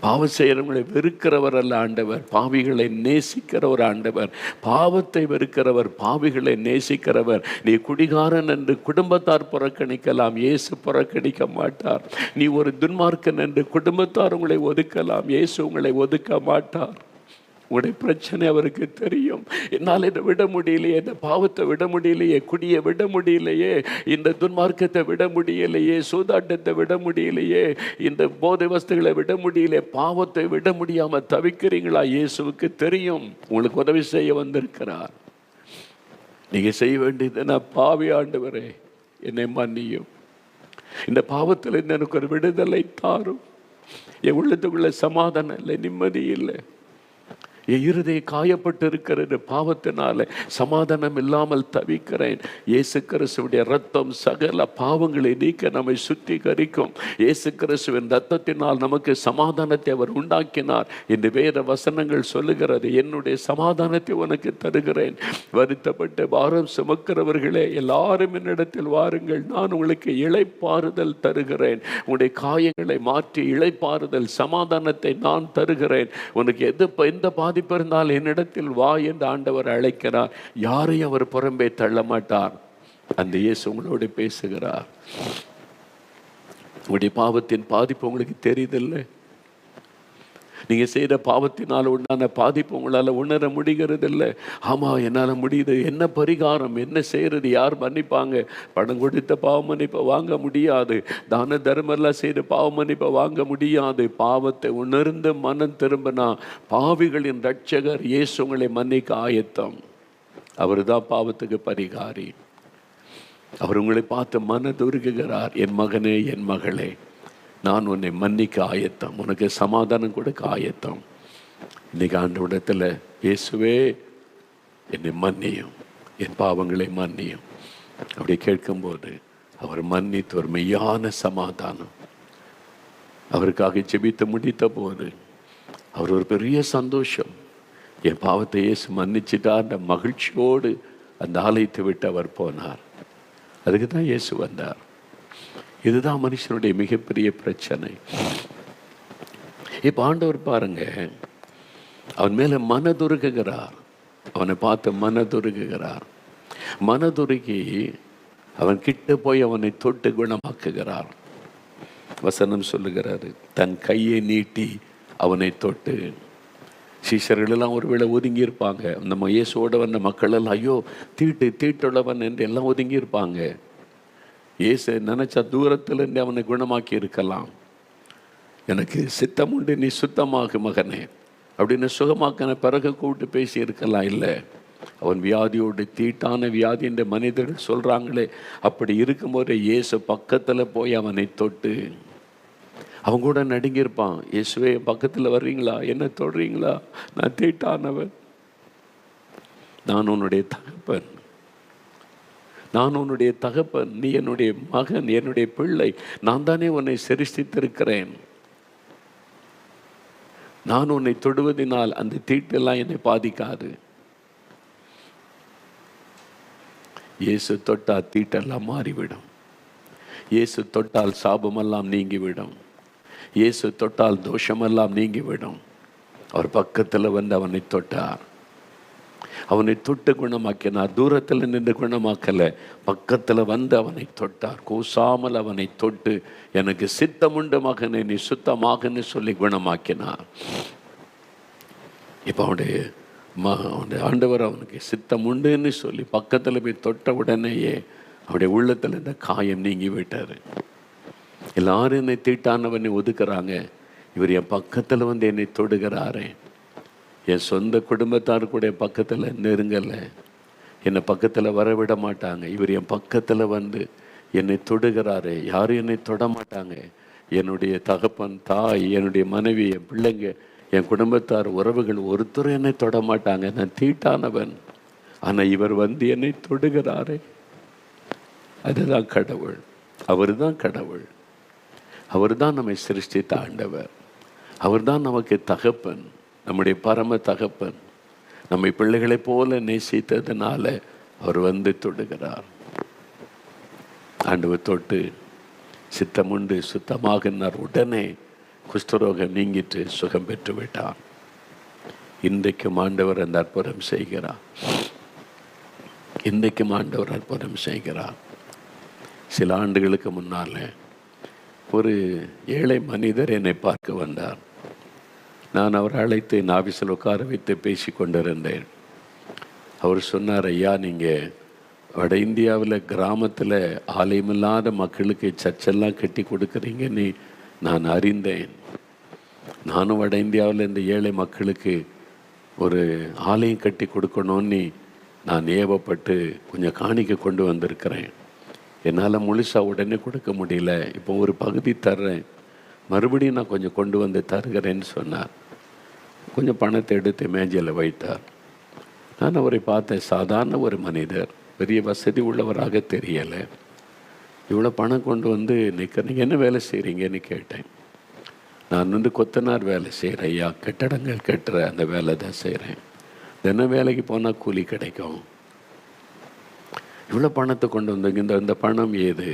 பாவம் செய்கிறவங்களை வெறுக்கிறவர் அல்ல ஆண்டவர், பாவிகளை நேசிக்கிற ஒரு ஆண்டவர். பாவத்தை வெறுக்கிறவர், பாவிகளை நேசிக்கிறவர். நீ குடிகாரன் என்று குடும்பத்தார் புறக்கணிக்கலாம், இயேசு புறக்கணிக்க மாட்டார். நீ ஒரு துன்மார்க்கன் என்று குடும்பத்தார் உங்களை ஒதுக்கலாம், இயேசு உங்களை ஒதுக்க மாட்டார். உங்களுடைய பிரச்சனை அவருக்கு தெரியும். என்னால் இதை விட முடியலையே, இந்த பாவத்தை விட முடியலையே, குடியை விட முடியலையே, இந்த துன்மார்க்கத்தை விட முடியலையே, சூதாட்டத்தை விட முடியலையே, இந்த போதை வஸ்துகளை விட முடியலையே, பாவத்தை விட முடியாமல் தவிக்கிறீங்களா? இயேசுவுக்கு தெரியும். உங்களுக்கு உதவி செய்ய வந்திருக்கிறார். நீங்கள் செய்ய வேண்டியது, நான் பாவி ஆண்டவரே என்னை மன்னியும், இந்த பாவத்தில் எனக்கு ஒரு விடுதலை தாரும். என் உள்ளத்துக்குள்ள சமாதானம் இல்லை, நிம்மதி இல்லை, என் இருதய காயப்பட்டு இருக்கிறது, பாவத்தினால சமாதானம் இல்லாமல் தவிக்கிறேன். இயேசு கிறிஸ்துவுடைய ரத்தம் சகல பாவங்களை நீக்க நம்மை சுத்திகரிக்கும். இயேசு கிறிஸ்துவின் ரத்தத்தினால் நமக்கு சமாதானத்தை அவர் உண்டாக்கினார் என்று வேத வசனங்கள் சொல்லுகிறது. என்னுடைய சமாதானத்தை உனக்கு தருகிறேன், வருத்தப்பட்டு பாரம் சுமக்கிறவர்களே எல்லாரும் என்னிடத்தில் வாருங்கள், நான் உங்களுக்கு இளைப்பாறுதல் தருகிறேன். உன்னுடைய காயங்களை மாற்றி இளைப்பாறுதல் சமாதானத்தை நான் தருகிறேன். உனக்கு எந்த பாதிப்பு இருந்தால் என்னிடத்தில் வா என்று ஆண்டவர் அழைக்கிறார். யாரையும் அவர் புறம்பே தள்ள மாட்டார். அந்த இயேசு உங்களோடு பேசுகிறார். உங்களுடைய பாவத்தின் பாதிப்பு உங்களுக்கு தெரியுதில்லை? நீங்க செய்த பாவத்தினால் உண்டான பாதிப்பு உங்களால உணர முடிகிறது இல்லை. ஆமா, என்னால முடியுது, என்ன பரிகாரம், என்ன செய்யறது, யார் மன்னிப்பாங்க? பணம் கொடுத்த பாவ மன்னிப்பை வாங்க முடியாது. தான தர்மெல்லாம் செய்த பாவ மன்னிப்பை வாங்க முடியாது. பாவத்தை உணர்ந்து மனம் திரும்பினா பாவிகளின் ரட்சகர் இயேசு உங்களை மன்னிக்க ஆயத்தம். அவர் தான் பாவத்துக்கு பரிகாரி. அவர் உங்களை பார்த்து மனதுருகுகிறார். என் மகனே, என் மகளே, நான் உன்னை மன்னிக்க ஆயத்தம், உனக்கு சமாதானம் கொடுக்க ஆயத்தம். இன்னைக்கு ஆண்டவரிடத்தில், இயேசுவே என்னை மன்னியும், என் பாவங்களை மன்னியும் அப்படி கேட்கும்போது அவர் மன்னித்து ஒரு மெய்யான சமாதானம். அவருக்காக ஜெபித்து முடித்த போது அவர் ஒரு பெரிய சந்தோஷம். என் பாவத்தை இயேசு மன்னிச்சுட்டார் என்ற மகிழ்ச்சியோடு அந்த ஆலயத்தை விட்டு அவர் போனார். அதுக்கு தான் இயேசு வந்தார். இதுதான் மனுஷனுடைய மிகப்பெரிய பிரச்சனை. இப்ப ஆண்டவர் பாருங்க, அவன் மேல மனதுருகுகிறார். அவனை பார்த்து மனதுருகுகிறார். மனதுருகி அவன் கிட்ட போய் அவனை தொட்டு குணமாக்குகிறார். வசனம் சொல்லுகிறாரு, தன் கையை நீட்டி அவனை தொட்டு. சீஷர்கள் எல்லாம் ஒருவேளை ஒதுங்கி இருப்பாங்க. நம்ம இயேசுவோட வந்த மக்கள் எல்லாம் ஐயோ தீட்டுள்ளவன் என்று எல்லாம் ஒதுங்கி இருப்பாங்க. இயேசு நினைச்சா தூரத்திலிருந்து அவனை குணமாக்கி இருக்கலாம். எனக்கு சித்தம் உண்டு, நீ சுத்தமாக மகனே அப்படின்னு சுகமாக்கின பிறகு கூப்பிட்டு பேசி இருக்கலாம். இல்லை, அவன் வியாதியோடு தீட்டான வியாதி என்று மனிதர்கள் சொல்றாங்களே, அப்படி இருக்கும்போது இயேசு பக்கத்தில் போய் அவனை தொட்டு அவங்க கூட நடுங்கியிருப்பான். இயேசுவே பக்கத்தில் வர்றீங்களா, என்ன தொடுறீங்களா, நான் தீட்டானவன், நான் உன்னுடைய தகப்பன், நான் உன்னுடைய தகப்பன், நீ என்னுடைய மகன், என்னுடைய பிள்ளை, நான் தானே உன்னை சிருஷ்டித்திருக்கிறேன். நான் உன்னை தொடுவதனால் அந்த தீட்டெல்லாம் என்னை பாதிக்காது. இயேசு தொட்டால் தீட்டெல்லாம் மாறிவிடும். இயேசு தொட்டால் சாபமெல்லாம் நீங்கிவிடும். இயேசு தொட்டால் தோஷமெல்லாம் நீங்கிவிடும். அவர் பக்கத்தில் வந்து அவனை தொட்டார். அவனை தொட்டு குணமாக்கினார். தூரத்தில் நின்று குணமாக்கல, பக்கத்தில் வந்து அவனை தொட்டார். கூசாமல் அவனை தொட்டு, எனக்கு சித்தமுண்டு மகனை, நீ சுத்தமாகன்னு சொல்லி குணமாக்கினார். இப்போ அவனுடைய ஆண்டவர் அவனுக்கு சித்தம் உண்டுன்னு சொல்லி பக்கத்தில் போய் தொட்ட உடனேயே அவருடைய உள்ளத்தில் இந்த காயம் நீங்கி விட்டார். எல்லாரும் என்னை தீட்டானவனை ஒதுக்குறாங்க, இவர் என் பக்கத்தில் வந்து என்னை தொடுகிறாரே. என் சொந்த குடும்பத்தார் கூட பக்கத்தில் நெருங்கலை, என்னை பக்கத்தில் வரவிட மாட்டாங்க. இவர் என் பக்கத்தில் வந்து என்னை தொடுகிறாரே. யாரும் என்னை தொட மாட்டாங்க. என்னுடைய தகப்பன், தாய், என்னுடைய மனைவி, என் பிள்ளைங்க, என் குடும்பத்தார், உறவுகள் ஒருத்தரும் என்னை தொட மாட்டாங்க. நான் தீட்டானவன், ஆனால் இவர் வந்து என்னை தொடுகிறாரே. அதுதான் கடவுள். அவர் தான் கடவுள். அவர் தான் நம்மை சிருஷ்டித்த ஆண்டவர். அவர் தான் நமக்கு தகப்பன், நம்முடைய பரம தகப்பன். நம்மை பிள்ளைகளை போல நேசித்ததுனால அவர் வந்து தொடுகிறார். ஆண்டவர் தொட்டு சித்தமுண்டு சுத்தமாகினார். உடனே குஷ்டரோகம் நீங்கிட்டு சுகம் பெற்று விட்டார். இன்றைக்கும் ஆண்டவர் அந்த அற்புதம் செய்கிறார். இன்றைக்கும் ஆண்டவர் அற்புதம் செய்கிறார். சில ஆண்டுகளுக்கு முன்னால் ஒரு ஏழை மனிதர் என்னை பார்க்க வந்தார். நான் அவரை அழைத்து என் ஆஃபீஸில் உட்கார வைத்து பேசி கொண்டிருந்தேன். அவர் சொன்னார், ஐயா, நீங்கள் வட இந்தியாவில் கிராமத்தில் ஆலயமில்லாத மக்களுக்கு சர்ச்செல்லாம் கட்டி கொடுக்குறீங்கன்னு நான் அறிந்தேன். நானும் வட இந்தியாவில் இந்த ஏழை மக்களுக்கு ஒரு ஆலயம் கட்டி கொடுக்கணும்னு நான் ஏவப்பட்டு கொஞ்சம் காணிக்க கொண்டு வந்திருக்கிறேன். என்னால் முழுசாக உடனே கொடுக்க முடியல, இப்போ ஒரு பகுதி தர்றேன், மறுபடியும் நான் கொஞ்சம் கொண்டு வந்து தருகிறேன்னு சொன்னார். கொஞ்சம் பணத்தை எடுத்து மேஜையில் வைத்தார். நான் அவரை பார்த்தேன். சாதாரண ஒரு மனிதர், பெரிய வசதி உள்ளவராக தெரியலை. இவ்வளோ பணம் கொண்டு வந்து நீங்கள் என்ன வேலை செய்கிறீங்கன்னு கேட்டேன். நான் வந்து கொத்தனார் வேலை செய்கிறேன் ஐயா, கட்டடங்கள் கட்டுற அந்த வேலை தான் செய்கிறேன். தினம் வேலைக்கு போனால் கூலி கிடைக்கும். இவ்வளோ பணத்தை கொண்டு வந்தீங்க, இந்த பணம் ஏது?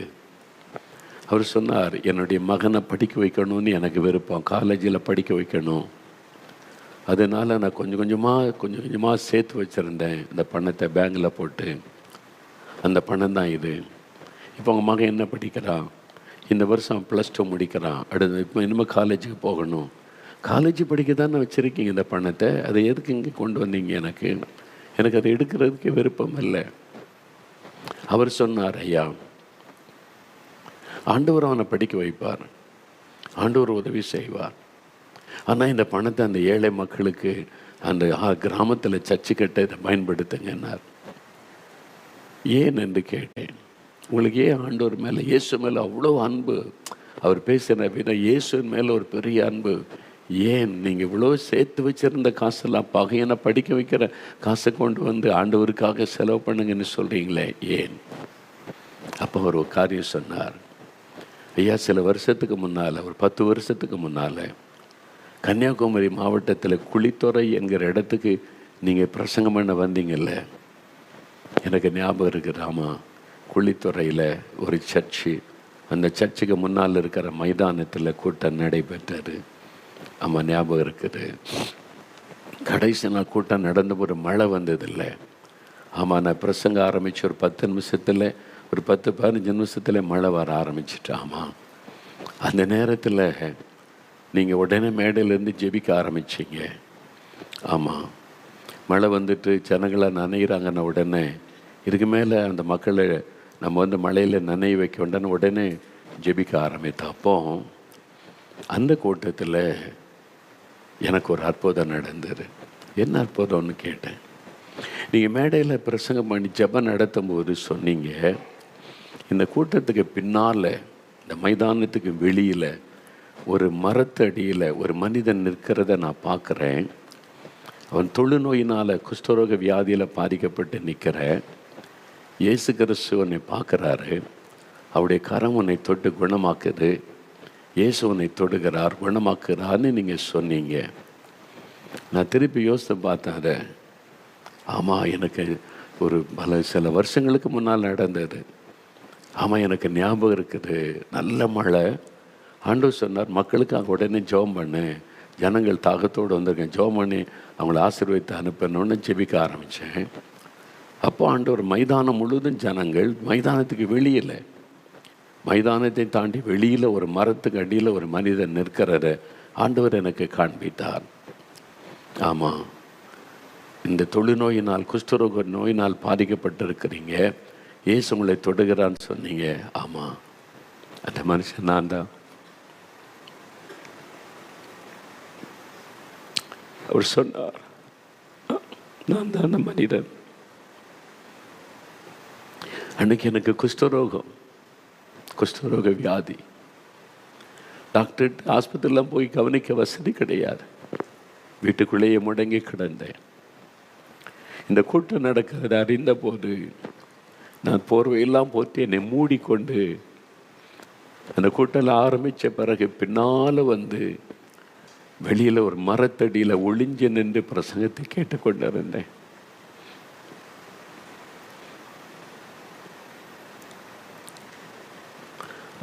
அவர் சொன்னார், என்னுடைய மகனை படிக்க வைக்கணும்னு எனக்கு விருப்பம், காலேஜில் படிக்க வைக்கணும். அதனால் நான் கொஞ்சம் கொஞ்சமாக சேர்த்து வச்சுருந்தேன் இந்த பணத்தை பேங்கில் போட்டு. அந்த பணம் தான் இது. இப்போ உங்கள் மகன் என்ன படிக்கிறான்? இந்த வருஷம் +2 முடிக்கிறான். அடுத்து இப்போ இனிமேல் காலேஜுக்கு போகணும். காலேஜ் படிக்க தானே வச்சுருக்கீங்க இந்த பணத்தை, அதை எதுக்கு இங்கே கொண்டு வந்தீங்க? எனக்கு அதை எடுக்கிறதுக்கு விருப்பம் இல்லை. அவர் சொன்னார், ஐயா, ஆண்டவர் அவனை படிக்க வைப்பார், ஆண்டவர் உதவி செய்வார். ஆனால் இந்த பணத்தை அந்த ஏழை மக்களுக்கு அந்த கிராமத்தில் சர்ச்சு கட்ட இதை பயன்படுத்துங்கன்னார். ஏன் என்று கேட்டேன். உங்களுக்கு ஏன் ஆண்டவர் மேலே, இயேசு மேலே அவ்வளோ அன்பு? அவர் பேசுகிற விதம், இயேசுவின் மேலே ஒரு பெரிய அன்பு. ஏன் நீங்கள் இவ்வளோ சேர்த்து வச்சுருந்த காசெல்லாம் பகையனை படிக்க வைக்கிற காசை கொண்டு வந்து ஆண்டவருக்காக செலவு பண்ணுங்கன்னு சொல்கிறீங்களே, ஏன்? அப்போ அவர் ஒரு காரியம் சொன்னார். ஐயா, சில வருஷத்துக்கு முன்னால், ஒரு 10 வருஷத்துக்கு முன்னால் கன்னியாகுமரி மாவட்டத்தில் குளித்துறை என்கிற இடத்துக்கு நீங்கள் பிரசங்கம் பண்ண வந்தீங்கல்ல, எனக்கு ஞாபகம் இருக்குது. ஆமாம், குளித்துறையில் ஒரு சர்ச்சு, அந்த சர்ச்சுக்கு முன்னால் இருக்கிற மைதானத்தில் கூட்டம் நடைபெற்றது. ஆமாம், ஞாபகம் இருக்குது. கடைசி நாள் கூட்டம் நடந்த ஒரு மழை வந்ததில்லை. ஆமாம், நான் பிரசங்க ஆரம்பித்து ஒரு 10 நிமிஷத்தில், ஒரு 10-15 நிமிஷத்தில் மழை வர ஆரம்பிச்சிட்டு. ஆமாம், அந்த நேரத்தில் நீங்கள் உடனே மேடையிலேருந்து ஜெபிக்க ஆரம்பிச்சிங்க. ஆமாம், மழை வந்துட்டு ஜனங்களை நனைகிறாங்கன்ன உடனே இதுக்கு மேலே அந்த மக்களை நம்ம வந்து மழையில் நனைய வைக்க உடனே ஜெபிக்க ஆரம்பித்தோம். அப்போ அந்த கூட்டத்தில் எனக்கு ஒரு அற்புதம் நடந்தது. என்ன அற்புதம்னு கேட்டேன். நீங்கள் மேடையில் பிரசங்கம் பண்ணி ஜெபம் நடத்தும் போது சொன்னீங்க, இந்த கூட்டத்துக்கு பின்னால், இந்த மைதானத்துக்கு வெளியில் ஒரு மரத்தடியில் ஒரு மனிதன் நிற்கிறத நான் பார்க்குறேன். அவன் தொழுநோயினால், குஷ்டரோக வியாதியில் பாதிக்கப்பட்டு நிற்கிறேன். இயேசு கிறிஸ்து உன்னை பார்க்குறாரு, அவருடைய கரம் உன்னை தொட்டு குணமாக்குது, இயேசு உன்னை தொடுகிறார், குணமாக்குறான்னு நீங்கள் சொன்னீங்க. நான் திருப்பி யோசித்து பார்த்தேன் அதை. ஆமாம், எனக்கு ஒரு சில வருஷங்களுக்கு முன்னால் நடந்தது. ஆமாம், எனக்கு ஞாபகம் இருக்குது. நல்ல மழை. ஆண்டவர் சொன்னார், மக்களுக்கு உடனே ஜெபம் பண்ணு, ஜனங்கள் தாகத்தோடு வந்திருக்கேன், ஜெபம் பண்ணி அவங்கள ஆசீர்வதித்து அனுப்பணுன்னு ஜெபிக்க ஆரம்பித்தேன். அப்போ ஆண்டவர் மைதானம் முழுவதும் ஜனங்கள், மைதானத்துக்கு வெளியில், மைதானத்தை தாண்டி வெளியில் ஒரு மரத்துக்கு அடியில் ஒரு மனிதன் நிற்கிறத ஆண்டவர் எனக்கு காண்பித்தார். ஆமாம், இந்த தொழுநோயினால், குஷ்டரோக நோயினால் பாதிக்கப்பட்டிருக்கிறீங்க, இயேசு உங்களை தொடுகிறான்னு சொன்னீங்க. ஆமாம், அந்த மனுஷன் நான் தான். அவர் சொன்னார், நான் தான் அந்த மனிதன். அன்னைக்கு எனக்கு குஷ்டரோக வியாதி. டாக்டர் ஆஸ்பத்திரிலாம் போய் கவனிக்க வசதி கிடையாது. வீட்டுக்குள்ளேயே முடங்கி கிடந்தேன். இந்த கூட்டம் நடக்கிறத அறிந்த போது நான் போர்வையெல்லாம் போட்டு என்னை மூடிக்கொண்டு, அந்த கூட்டம் ஆரம்பித்த பிறகு பின்னால் வந்து வெளியில் ஒரு மரத்தடியில் ஒளிஞ்சு நின்று பிரசங்கத்தை கேட்டுக்கொண்டு இருந்தேன்.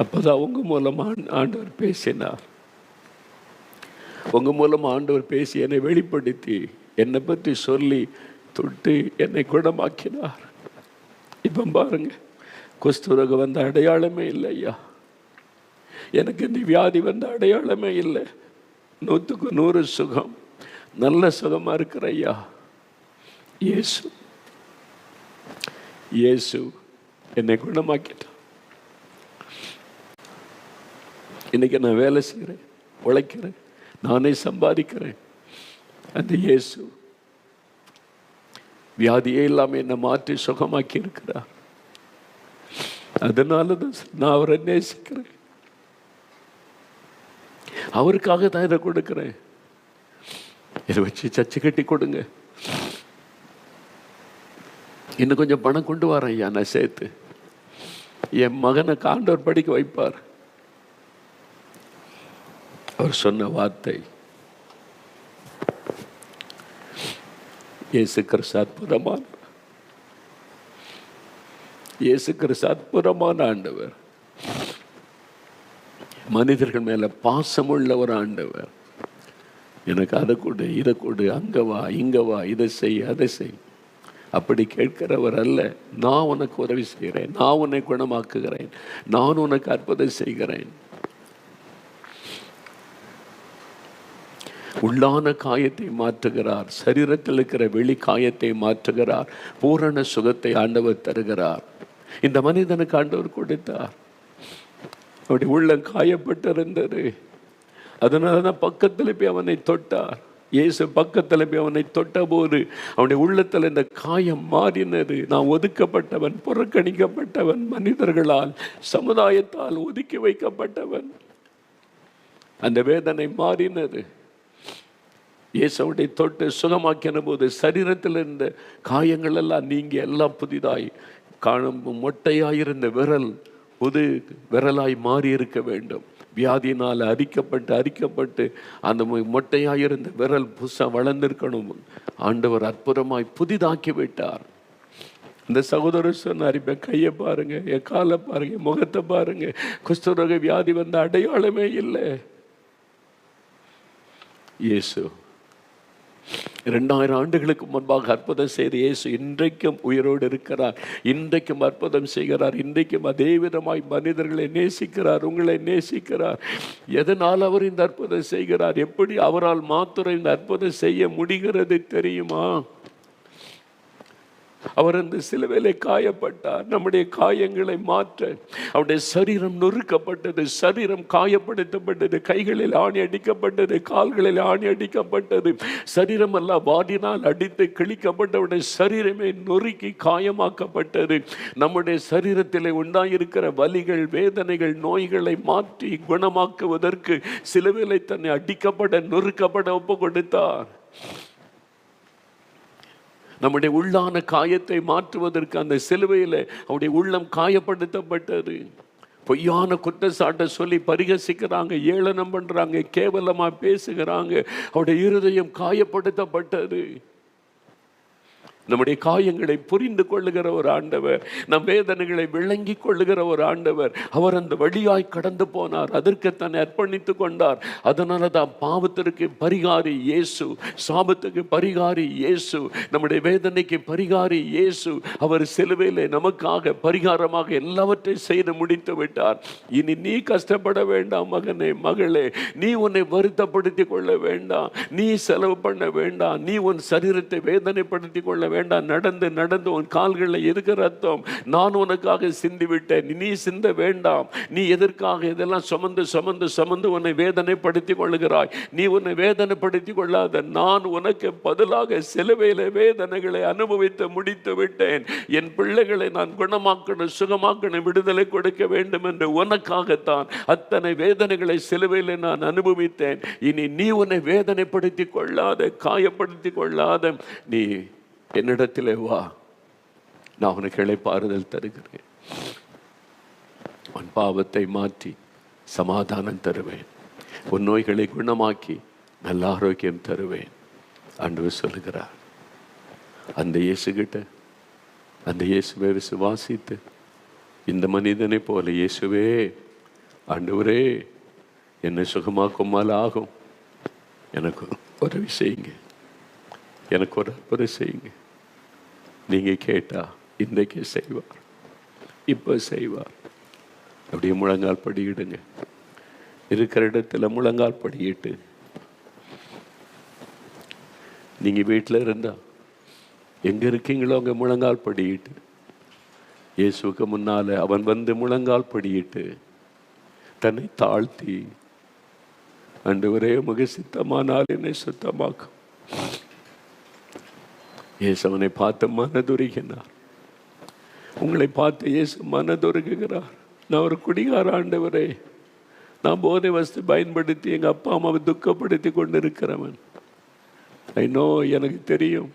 அப்போதான் உங்கள் மூலமாக ஆண்டவர் பேசினார். உங்கள் மூலமாக ஆண்டவர் பேசி என்னை வெளிப்படுத்தி, என்னை பற்றி சொல்லி தொட்டு என்னை குணமாக்கினார். இப்போ பாருங்க, குஷ்டரோக வந்த அடையாளமே இல்லை ஐயா. எனக்கு இந்த வியாதி வந்த அடையாளமே இல்லை. 100க்கு 100 சுகம், நல்ல சுகமாக இருக்கிற ஐயா. இயேசு என்னை குணமாக்கிட்டான். இன்றைக்கி நான் வேலை செய்கிறேன், உழைக்கிறேன், நானே சம்பாதிக்கிறேன். அந்த இயேசு வியாதியே இல்லாமல் என்னை மாற்றி சுகமாக்கி இருக்கிறார். அதனால தான் நான் அவரை நேசிக்கிறேன். அவருக்காக தான் இதை கொடுக்குறேன். இதை வச்சு சர்ச்சை கட்டி கொடுங்க. இன்னும் கொஞ்சம் பணம் கொண்டு வரேன் ஐயா, நான் சேர்த்து என் மகனை ஆண்டவர் படிக்க வைப்பார். அவர் சொன்ன வார்த்தை, இயேசு கிறிஸ்து அற்புதமான, இயேசு கிறிஸ்து அற்புதமான ஆண்டவர். மனிதர்கள் மேல பாசமுள்ள ஒரு ஆண்டவர். எனக்கு அதை கொடு, இதை கொடு, அங்க வா, இங்க வா, இதை செய், அதை செய், அப்படி கேட்கிறவர் அல்ல. நான் உனக்கு உதவி செய்கிறேன், நான் உன்னை குணமாக்குகிறேன், நான் உனக்கு அற்புதம் செய்கிறேன். உள்ளான காயத்தை மாற்றுகிறார், சரீரத்தில் இருக்கிற வெளி காயத்தை மாற்றுகிறார், பூரண சுகத்தை ஆண்டவர் தருகிறார். இந்த மனிதனுக்கு ஆண்டவர் கொடுத்தார். அவருடைய உள்ளம் காயப்பட்டிருந்தது. அதனாலதான் பக்கத்தில் போய் அவனை தொட்டார். இயேசு பக்கத்தில் போய் அவனை தொட்ட போது அவனுடைய உள்ளத்தில் இந்த காயம் மாறினது. நான் ஒதுக்கப்பட்டவன், புறக்கணிக்கப்பட்டவன், மனிதர்களால், சமுதாயத்தால் ஒதுக்கி வைக்கப்பட்டவன். அந்த வேதனை மாறினது. இயேசுவை தொட்டு சுகமாக்கின போது சரீரத்தில் இருந்த காயங்கள் எல்லாம் நீங்கி எல்லாம் புதிதாய் காணும். மொட்டையாயிருந்த விரல் புது விரலாய் மாறி இருக்க வேண்டும். வியாதியினால் அரிக்கப்பட்டு அந்த மொட்டையாயிருந்த விரல் புதுசா வளர்ந்திருக்கணும். ஆண்டவர் அற்புதமாய் புதிதாக்கி விட்டார். இந்த சகோதரர் சொன்னார், இப்ப கையை பாருங்க, என் காலை பாருங்க, முகத்தை பாருங்க, குஷ்டரோக வியாதி வந்த அடையாளமே இல்லை. இயேசு 2000 ஆண்டுகளுக்கு முன்பாக அற்புதம் செய்த இயேசு இன்றைக்கும் உயிரோடு இருக்கிறார். இன்றைக்கும் அற்புதம் செய்கிறார். இன்றைக்கும் அதே விதமாய் மனிதர்களை நேசிக்கிறார், உங்களை நேசிக்கிறார். எதனால் அவர் இந்த அற்புதம் செய்கிறார்? எப்படி அவரால் மாத்திரம் இந்த அற்புதம் செய்ய முடிகிறது தெரியுமா? அவர் அந்த சிலுவையிலே காயப்பட்டார், நம்முடைய காயங்களை மாற்ற. அவருடைய சரீரம் நொறுக்கப்பட்டது, சரீரம் காயப்படுத்தப்பட்டது, கைகளில் ஆணி அடிக்கப்பட்டது, கால்களில் ஆணி அடிக்கப்பட்டது, சரீரம் எல்லாம் வாடினால் அடித்து கிழிக்கப்பட்டவருடைய சரீரமே நொறுக்கி காயமாக்கப்பட்டது. நம்முடைய சரீரத்தில் உண்டாயிருக்கிற வலிகள், வேதனைகள், நோய்களை மாற்றி குணமாக்குவதற்கு சிலுவையிலே தன்னை அடிக்கப்பட நொறுக்கப்பட ஒப்பு கொடுத்தார். நம்முடைய உள்ளான காயத்தை மாற்றுவதற்கு அந்த சிலுவையில் அவருடைய உள்ளம் காயப்படுத்தப்பட்டது. பொய்யான குற்றச்சாட்டை சொல்லி பரிகசிக்கிறாங்க, ஏளனம் பண்றாங்க, கேவலமா பேசுகிறாங்க. அவருடைய இருதயம் காயப்படுத்தப்பட்டது. நம்முடைய காயங்களை புரிந்து கொள்ளுகிற ஒரு ஆண்டவர், நம் வேதனைகளை விளங்கி கொள்ளுகிற ஒரு ஆண்டவர். அவர் அந்த வழியாய் கடந்து போனார், அதற்கு தன்னை அர்ப்பணித்துக் கொண்டார். அதனால தான் பாவத்திற்கு பரிகாரி இயேசு, சாபத்துக்கு பரிகாரி இயேசு, நம்முடைய வேதனைக்கு பரிகாரி இயேசு. அவர் சிலுவையிலே நமக்காக பரிகாரமாக எல்லாவற்றையும் செய்து முடித்து விட்டார். இனி நீ கஷ்டப்பட வேண்டாம் மகனே, மகளே. நீ உன்னை வருத்தப்படுத்தி கொள்ள வேண்டாம், நீ செலவு பண்ண வேண்டாம், நீ உன் சரீரத்தை வேதனைப்படுத்திக் கொள்ள வேண்டாம். நடந்து நடந்து உன் கால்களில் எதுக்கு ரத்தம்? நான் உனக்காக சிந்தி விட்டேன், நீ சிந்த வேண்டாம். நீ எதற்காக இதெல்லாம் சுமந்து சுமந்து சுமந்து உன்னை வேதனைப்படுத்திக் கொள்ளுகிறாய்? நீ உன்னை வேதனைப்படுத்திக் கொள்ளாத. நான் உனக்கு பதிலாக சிலுவையிலே வேதனைகளை அனுபவித்து முடித்து விட்டேன். என் பிள்ளைகளை நான் குணமாக்கணும், சுகமாக்கணும், விடுதலை கொடுக்க வேண்டும் என்று உனக்காகத்தான் அத்தனை வேதனைகளை சிலுவையிலே நான் அனுபவித்தேன். இனி நீ உன்னை வேதனைப்படுத்திக் கொள்ளாத, காயப்படுத்திக் கொள்ளாத. நீ என்னிடத்திலே வா, நான் உனக்கு இளைப்பாறுதல் தருகிறேன். உன் பாவத்தை மாற்றி சமாதானம் தருவேன், உன் நோய்களை குணமாக்கி நல்ல ஆரோக்கியம் தருவேன் ஆண்டவர் சொல்லுகிறார். அந்த இயேசுகிட்ட, அந்த இயேசுவை விசுவாசித்து இந்த மனிதனை போல, இயேசுவே ஆண்டவரே என்னை சுகமாக்குமால் ஆகும், எனக்கு உதவி செய்யுங்க, எனக்கு ஒரு அற்புதம் செய்யுங்க. நீங்க கேட்டா இன்றைக்கே செய்வார், இப்ப செய்வார். அப்படியே முழங்கால் படியிடுங்க. இருக்கிற இடத்துல முழங்கால் படியிட்டு, நீங்க வீட்டில் இருந்தா எங்க இருக்கீங்களோ அங்க முழங்கால் படியிட்டு, இயேசுக்கு முன்னால அவன் வந்து முழங்கால் படியிட்டு தன்னை தாழ்த்தி, ஆண்டவரே உமக்கு சித்தமானால் என்னை சுத்தமாக்கும். இயேசு அவனை பார்த்து மனதுருகினார். உங்களை பார்த்து இயேசு மனதுருகுகிறார். நான் ஒரு குடிகார ஆண்டவரே, நான் போதை வஸ்து பயன்படுத்தி எங்கள் அப்பா அம்மாவை துக்கப்படுத்தி கொண்டு இருக்கிறவன். ஐநோ, எனக்கு தெரியும்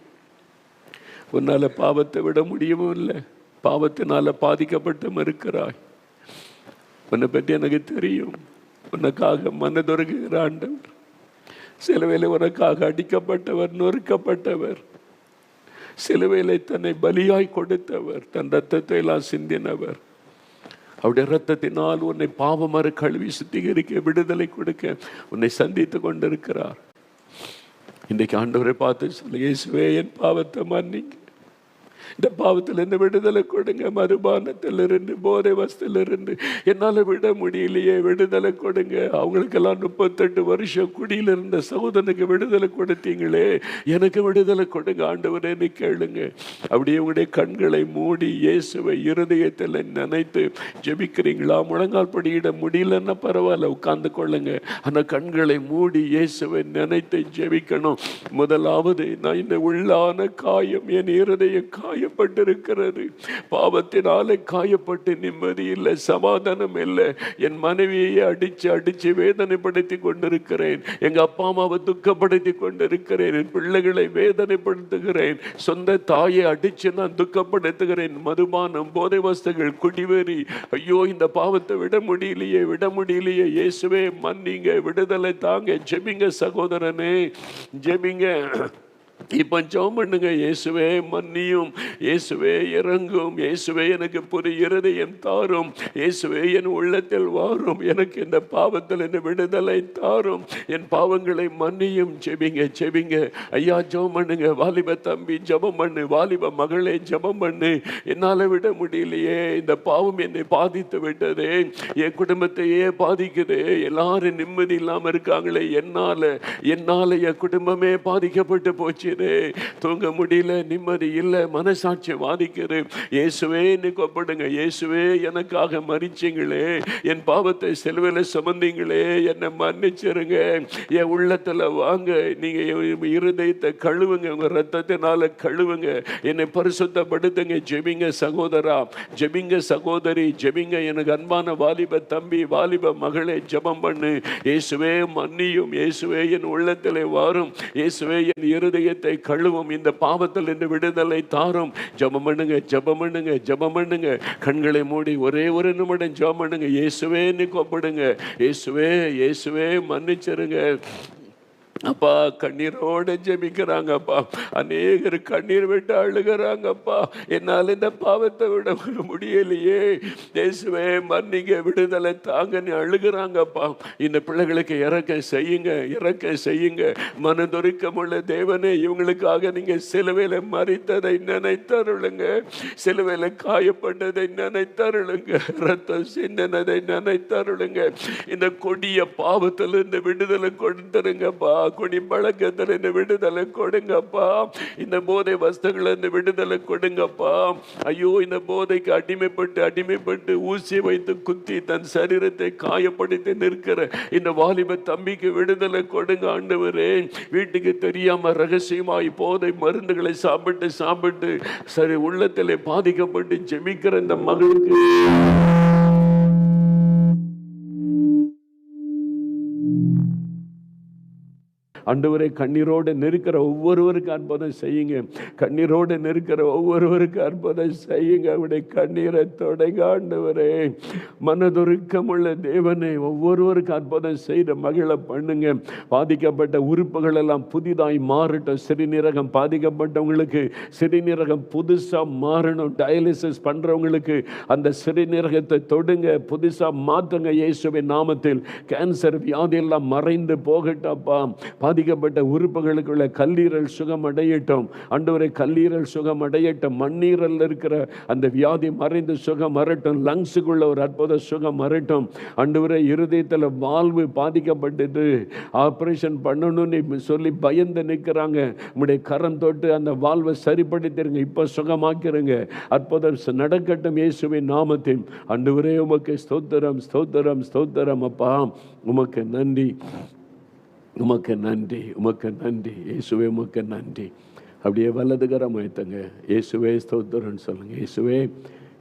உன்னால் பாவத்தை விட முடியவும் இல்லை. பாவத்தினால பாதிக்கப்பட்டும் இருக்கிறாய். உன்னை பற்றி எனக்கு தெரியும். உனக்காக மனதுருகுகிற ஆண்டவர், சிலுவையில் உனக்காக அடிக்கப்பட்டவர், நொறுக்கப்பட்டவர், சிலுவையிலே தன்னை பலியாய் கொடுத்தவர், தன் ரத்தத்தை எல்லாம் சிந்தினவர். அவருடைய ரத்தத்தினால் உன்னை பாவமறு கழுவி சுத்திகரிக்க, விடுதலை கொடுக்க உன்னை சந்தித்து கொண்டிருக்கிறார். இன்றைக்கு ஆண்டவரை பார்த்து சொல்ல, இயேசுவே என் பாவத்தை மன்னிங்க, இந்த பாவத்தில் என்ன விடுதலை கொடுங்க, மதுபானத்திலிருந்து, போதை வசத்திலிருந்து என்னால் விட முடியலையே, விடுதலை கொடுங்க. அவங்களுக்கெல்லாம் 38 வருஷம் குடியில் இருந்த சகோதரனுக்கு விடுதலை கொடுத்தீங்களே, எனக்கு விடுதலை கொடுங்க ஆண்டவரேன்னு கேளுங்க. அப்படியே உங்களுடைய கண்களை மூடி இயேசுவை இருதயத்தில் நினைத்து ஜெபிக்கிறீங்களா? முழங்கால் படியிட முடியலன்னா பரவாயில்ல, உட்கார்ந்து கொள்ளுங்க. ஆனால் கண்களை மூடி இயேசுவை நினைத்து ஜெபிக்கணும். முதலாவது, நான் இந்த உள்ளான காயம், என் இருதய காயப்பட்டிருக்கிறது, பாவத்தினாலே காயப்பட்டு நிம்மதி இல்லை, சமாதானம் இல்லை. என் மனைவியை அடிச்சு அடிச்சு வேதனைப்படுத்தி கொண்டிருக்கிறேன், எங்க அப்பா அம்மாவை துக்கப்படுத்தி கொண்டிருக்கிறேன், என் பிள்ளைகளை வேதனைப்படுத்துகிறேன், சொந்த தாயை அடிச்சு நான் துக்கப்படுத்துகிறேன். மதுபானம், போதை வஸ்துகள், குடிவெறி, ஐயோ இந்த பாவத்தை விட முடியலையே, விட முடியலையே. இயேசுவே மன்னிங்க, விடுதலை தாங்க. ஜெபிங்க சகோதரனே, ஜெபிங்க. இப்போ ஜெபம் பண்ணுங்க. இயேசுவே மன்னியும், இயேசுவே இறங்கும், இயேசுவே எனக்கு புதிய இருதயம் தாரும், இயேசுவே என் உள்ளத்தில் வாரும், எனக்கு இந்த பாவத்தில் என்ன விடுதலை தாரும், என் பாவங்களை மன்னியும். ஜெபிங்க, ஜெபிங்க ஐயா, ஜெபம் பண்ணுங்க. வாலிப தம்பி ஜெபம் பண்ணு, வாலிப மகளே ஜெபம் பண்ணு. என்னால் விட முடியலையே, இந்த பாவம் என்னை பாதித்து விட்டதே, என் குடும்பத்தையே பாதிக்குது, எல்லாரும் நிம்மதி இல்லாமல் இருக்காங்களே, என்னால் என் குடும்பமே பாதிக்கப்பட்டு போச்சு, தூங்க முடியல, நிம்மதி இல்லை, மனசாட்சி வாதிக்குது. இயேசுவே கூப்பிடுங்க. இயேசுவே எனக்காக மரிச்சீங்களே, என் பாவத்தை சிலுவையில் சுமந்தீங்களே, என்னை மன்னிச்சிருங்க, என் உள்ளத்துல வாங்க, நீங்க இருதயத்தை கழுவுங்க, உங்க ரத்தத்தினால கழுவுங்க, என்னை பரிசுத்தப்படுத்துங்க. ஜெபிங்க சகோதரா, ஜெபிங்க சகோதரி, ஜெபிங்க. எனக்கு அன்பான வாலிப தம்பி, வாலிப மகளே ஜெபம் பண்ணு. இயேசுவே மன்னியும், இயேசுவே என் உள்ளத்திலே வாரும், இயேசுவே என் இருதய கழுவும், இந்த பாவத்தில் இருந்து விடுதலை தாரும். ஜெபம் பண்ணுங்க, ஜெபம் பண்ணுங்க, ஜெபம் பண்ணுங்க. கண்களை மூடி ஒரே ஒரு நிமிடம் ஜெபம் பண்ணுங்க. இயேசுவேன்னு கூப்பிடுங்க. இயேசுவே, இயேசுவே மன்னிச்சிருங்க. அப்பா கண்ணீரோடு ஜெபிக்கிறாங்கப்பா. அநேகர் கண்ணீர் விட்டு அழுகிறாங்கப்பா. என்னால் இந்த பாவத்தை விட முடியலையே, இயேசுவே மன்னிங்க, விடுதலை தாங்கன்னு அழுகிறாங்கப்பா. இந்த பிள்ளைகளுக்கு இறக்க செய்யுங்க, இறக்க செய்யுங்க. மனதுருக்கமுள்ள தேவனே, இவங்களுக்காக நீங்க சிலுவையில மரித்ததை நினைத்தருளுங்க, சிலுவையில காயப்பட்டதை நினைத்தருளுங்க, ரத்தம் சிந்தினதை நினைத்தருளுங்க. இந்த கொடிய பாவத்திலிருந்து விடுதலை கொடுத்துருங்கப்பா. குடி பழக்கத்திலிருந்து விடுதலை கொடுங்கப்பா. இந்த போதை வஸ்துகளிலிருந்து விடுதலை கொடுங்கப்பா. ஐயோ, இந்த போதைக்கு அடிமைப்பட்டு ஊசி வைத்து குத்தி தன் சரீரத்தை காயப்படுத்தி நிற்கிற இந்த வாலிப தம்பிக்கு விடுதலை கொடுங்க ஆண்டவரே. வீட்டுக்கு தெரியாம ரகசியமாய் போதை மருந்துகளை சாப்பிட்டு சரி உள்ளத்திலே பாதிக்கப்பட்டு ஜெபிக்கிற இந்த மகளுக்கு ஆண்டவரே, கண்ணீரோடு நெருக்கிற ஒவ்வொருவருக்கு அற்புதம் செய்யுங்க. கண்ணீரோடு நெருக்கிற ஒவ்வொருவருக்கு அற்புதம் செய்யுங்க. அவருடைய கண்ணீரை தொடைங்க ஆண்டவரே. மனதுருக்கமுள்ள தேவனை ஒவ்வொருவருக்கு அற்புதம் செய்த மகிழ பண்ணுங்க. பாதிக்கப்பட்ட உறுப்புகள் எல்லாம் புதிதாய் மாறட்டும். சிறுநீரகம் பாதிக்கப்பட்டவங்களுக்கு சிறுநீரகம் புதுசாக மாறணும். டயாலிசிஸ் பண்ணுறவங்களுக்கு அந்த சிறுநீரகத்தை தொடுங்க, புதுசாக மாற்றுங்க இயேசுவின் நாமத்தில். கேன்சர் வியாதியெல்லாம் மறைந்து போகட்டப்பா. பாதிக்கப்பட்ட உறுப்புகளுக்குள்ள கல்லீரல் சுகம் அடையட்டும் ஆண்டவரே, கல்லீரல் சுகம் அடையட்டும். மண்ணீரல் இருக்கிற அந்த வியாதி மறைந்து சுகம் வரட்டும். லங்ஸுக்குள்ள ஒரு அற்புத சுகம் வரட்டும் ஆண்டவரே. இருதயத்தில் வால்வு பாதிக்கப்பட்டு ஆப்ரேஷன் பண்ணணும்னு சொல்லி பயந்து நிற்கிறாங்க. உங்களுடைய கரம் தொட்டு அந்த வால்வை சரிப்படுத்திருங்க, இப்போ சுகமாக்கிறங்க. அற்புதம் நடக்கட்டும் இயேசுவின் நாமத்தில். ஆண்டவரே உமக்கு ஸ்தோத்திரம், ஸ்தோத்திரம், ஸ்தோத்திரம். அப்பா உமக்கு நன்றி, உமக்கு நன்றி, உமக்கு நன்றி இயேசுவே, உமக்கு நன்றி. அப்படியே வலதுகரம் வைத்தங்க. இயேசுவே ஸ்தோத்திரம்னு சொல்லுங்கள். இயேசுவே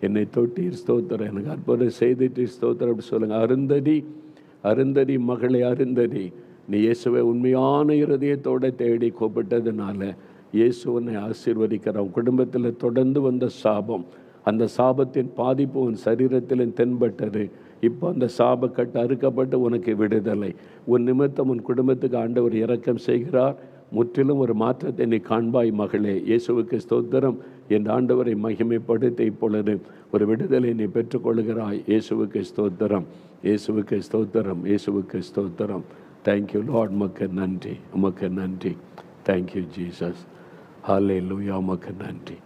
என்னை தொட்டீர் ஸ்தோத்திரம், எனக்கு அற்புதம் செய்துட்டு ஸ்தோத்திரம் அப்படி சொல்லுங்கள். அருந்ததி, அருந்ததி மகளே, அருந்ததி நீ இயேசுவை உண்மையான இருதயத்தோடு தேடி கூப்பிட்டதுனால இயேசு உன்னை ஆசீர்வதிக்கிறான். குடும்பத்தில் தொடர்ந்து வந்த சாபம், அந்த சாபத்தின் பாதிப்பு உன் சரீரத்திலும் தென்பட்டது. இப்போ அந்த சாபக்கட்டு அறுக்கப்பட்டு உனக்கு விடுதலை. உன் நிமித்தம் உன் குடும்பத்துக்கு ஆண்டவர் இரக்கம் செய்கிறார். முற்றிலும் ஒரு மாற்றத்தை நீ காண்பாய் மகளே. இயேசுவுக்கு ஸ்தோத்திரம். என் ஆண்டவரை மகிமைப்படுத்த இப்பொழுது ஒரு விடுதலை நீ பெற்றுக்கொள்கிறாய். இயேசுவுக்கு ஸ்தோத்திரம், இயேசுவுக்கு ஸ்தோத்திரம், இயேசுவுக்கு ஸ்தோத்திரம். Thank you lord. உமக்கு நன்றி, உமக்கு நன்றி. Thank you Jesus. ஹல்லேலூயா. உமக்கு நன்றி.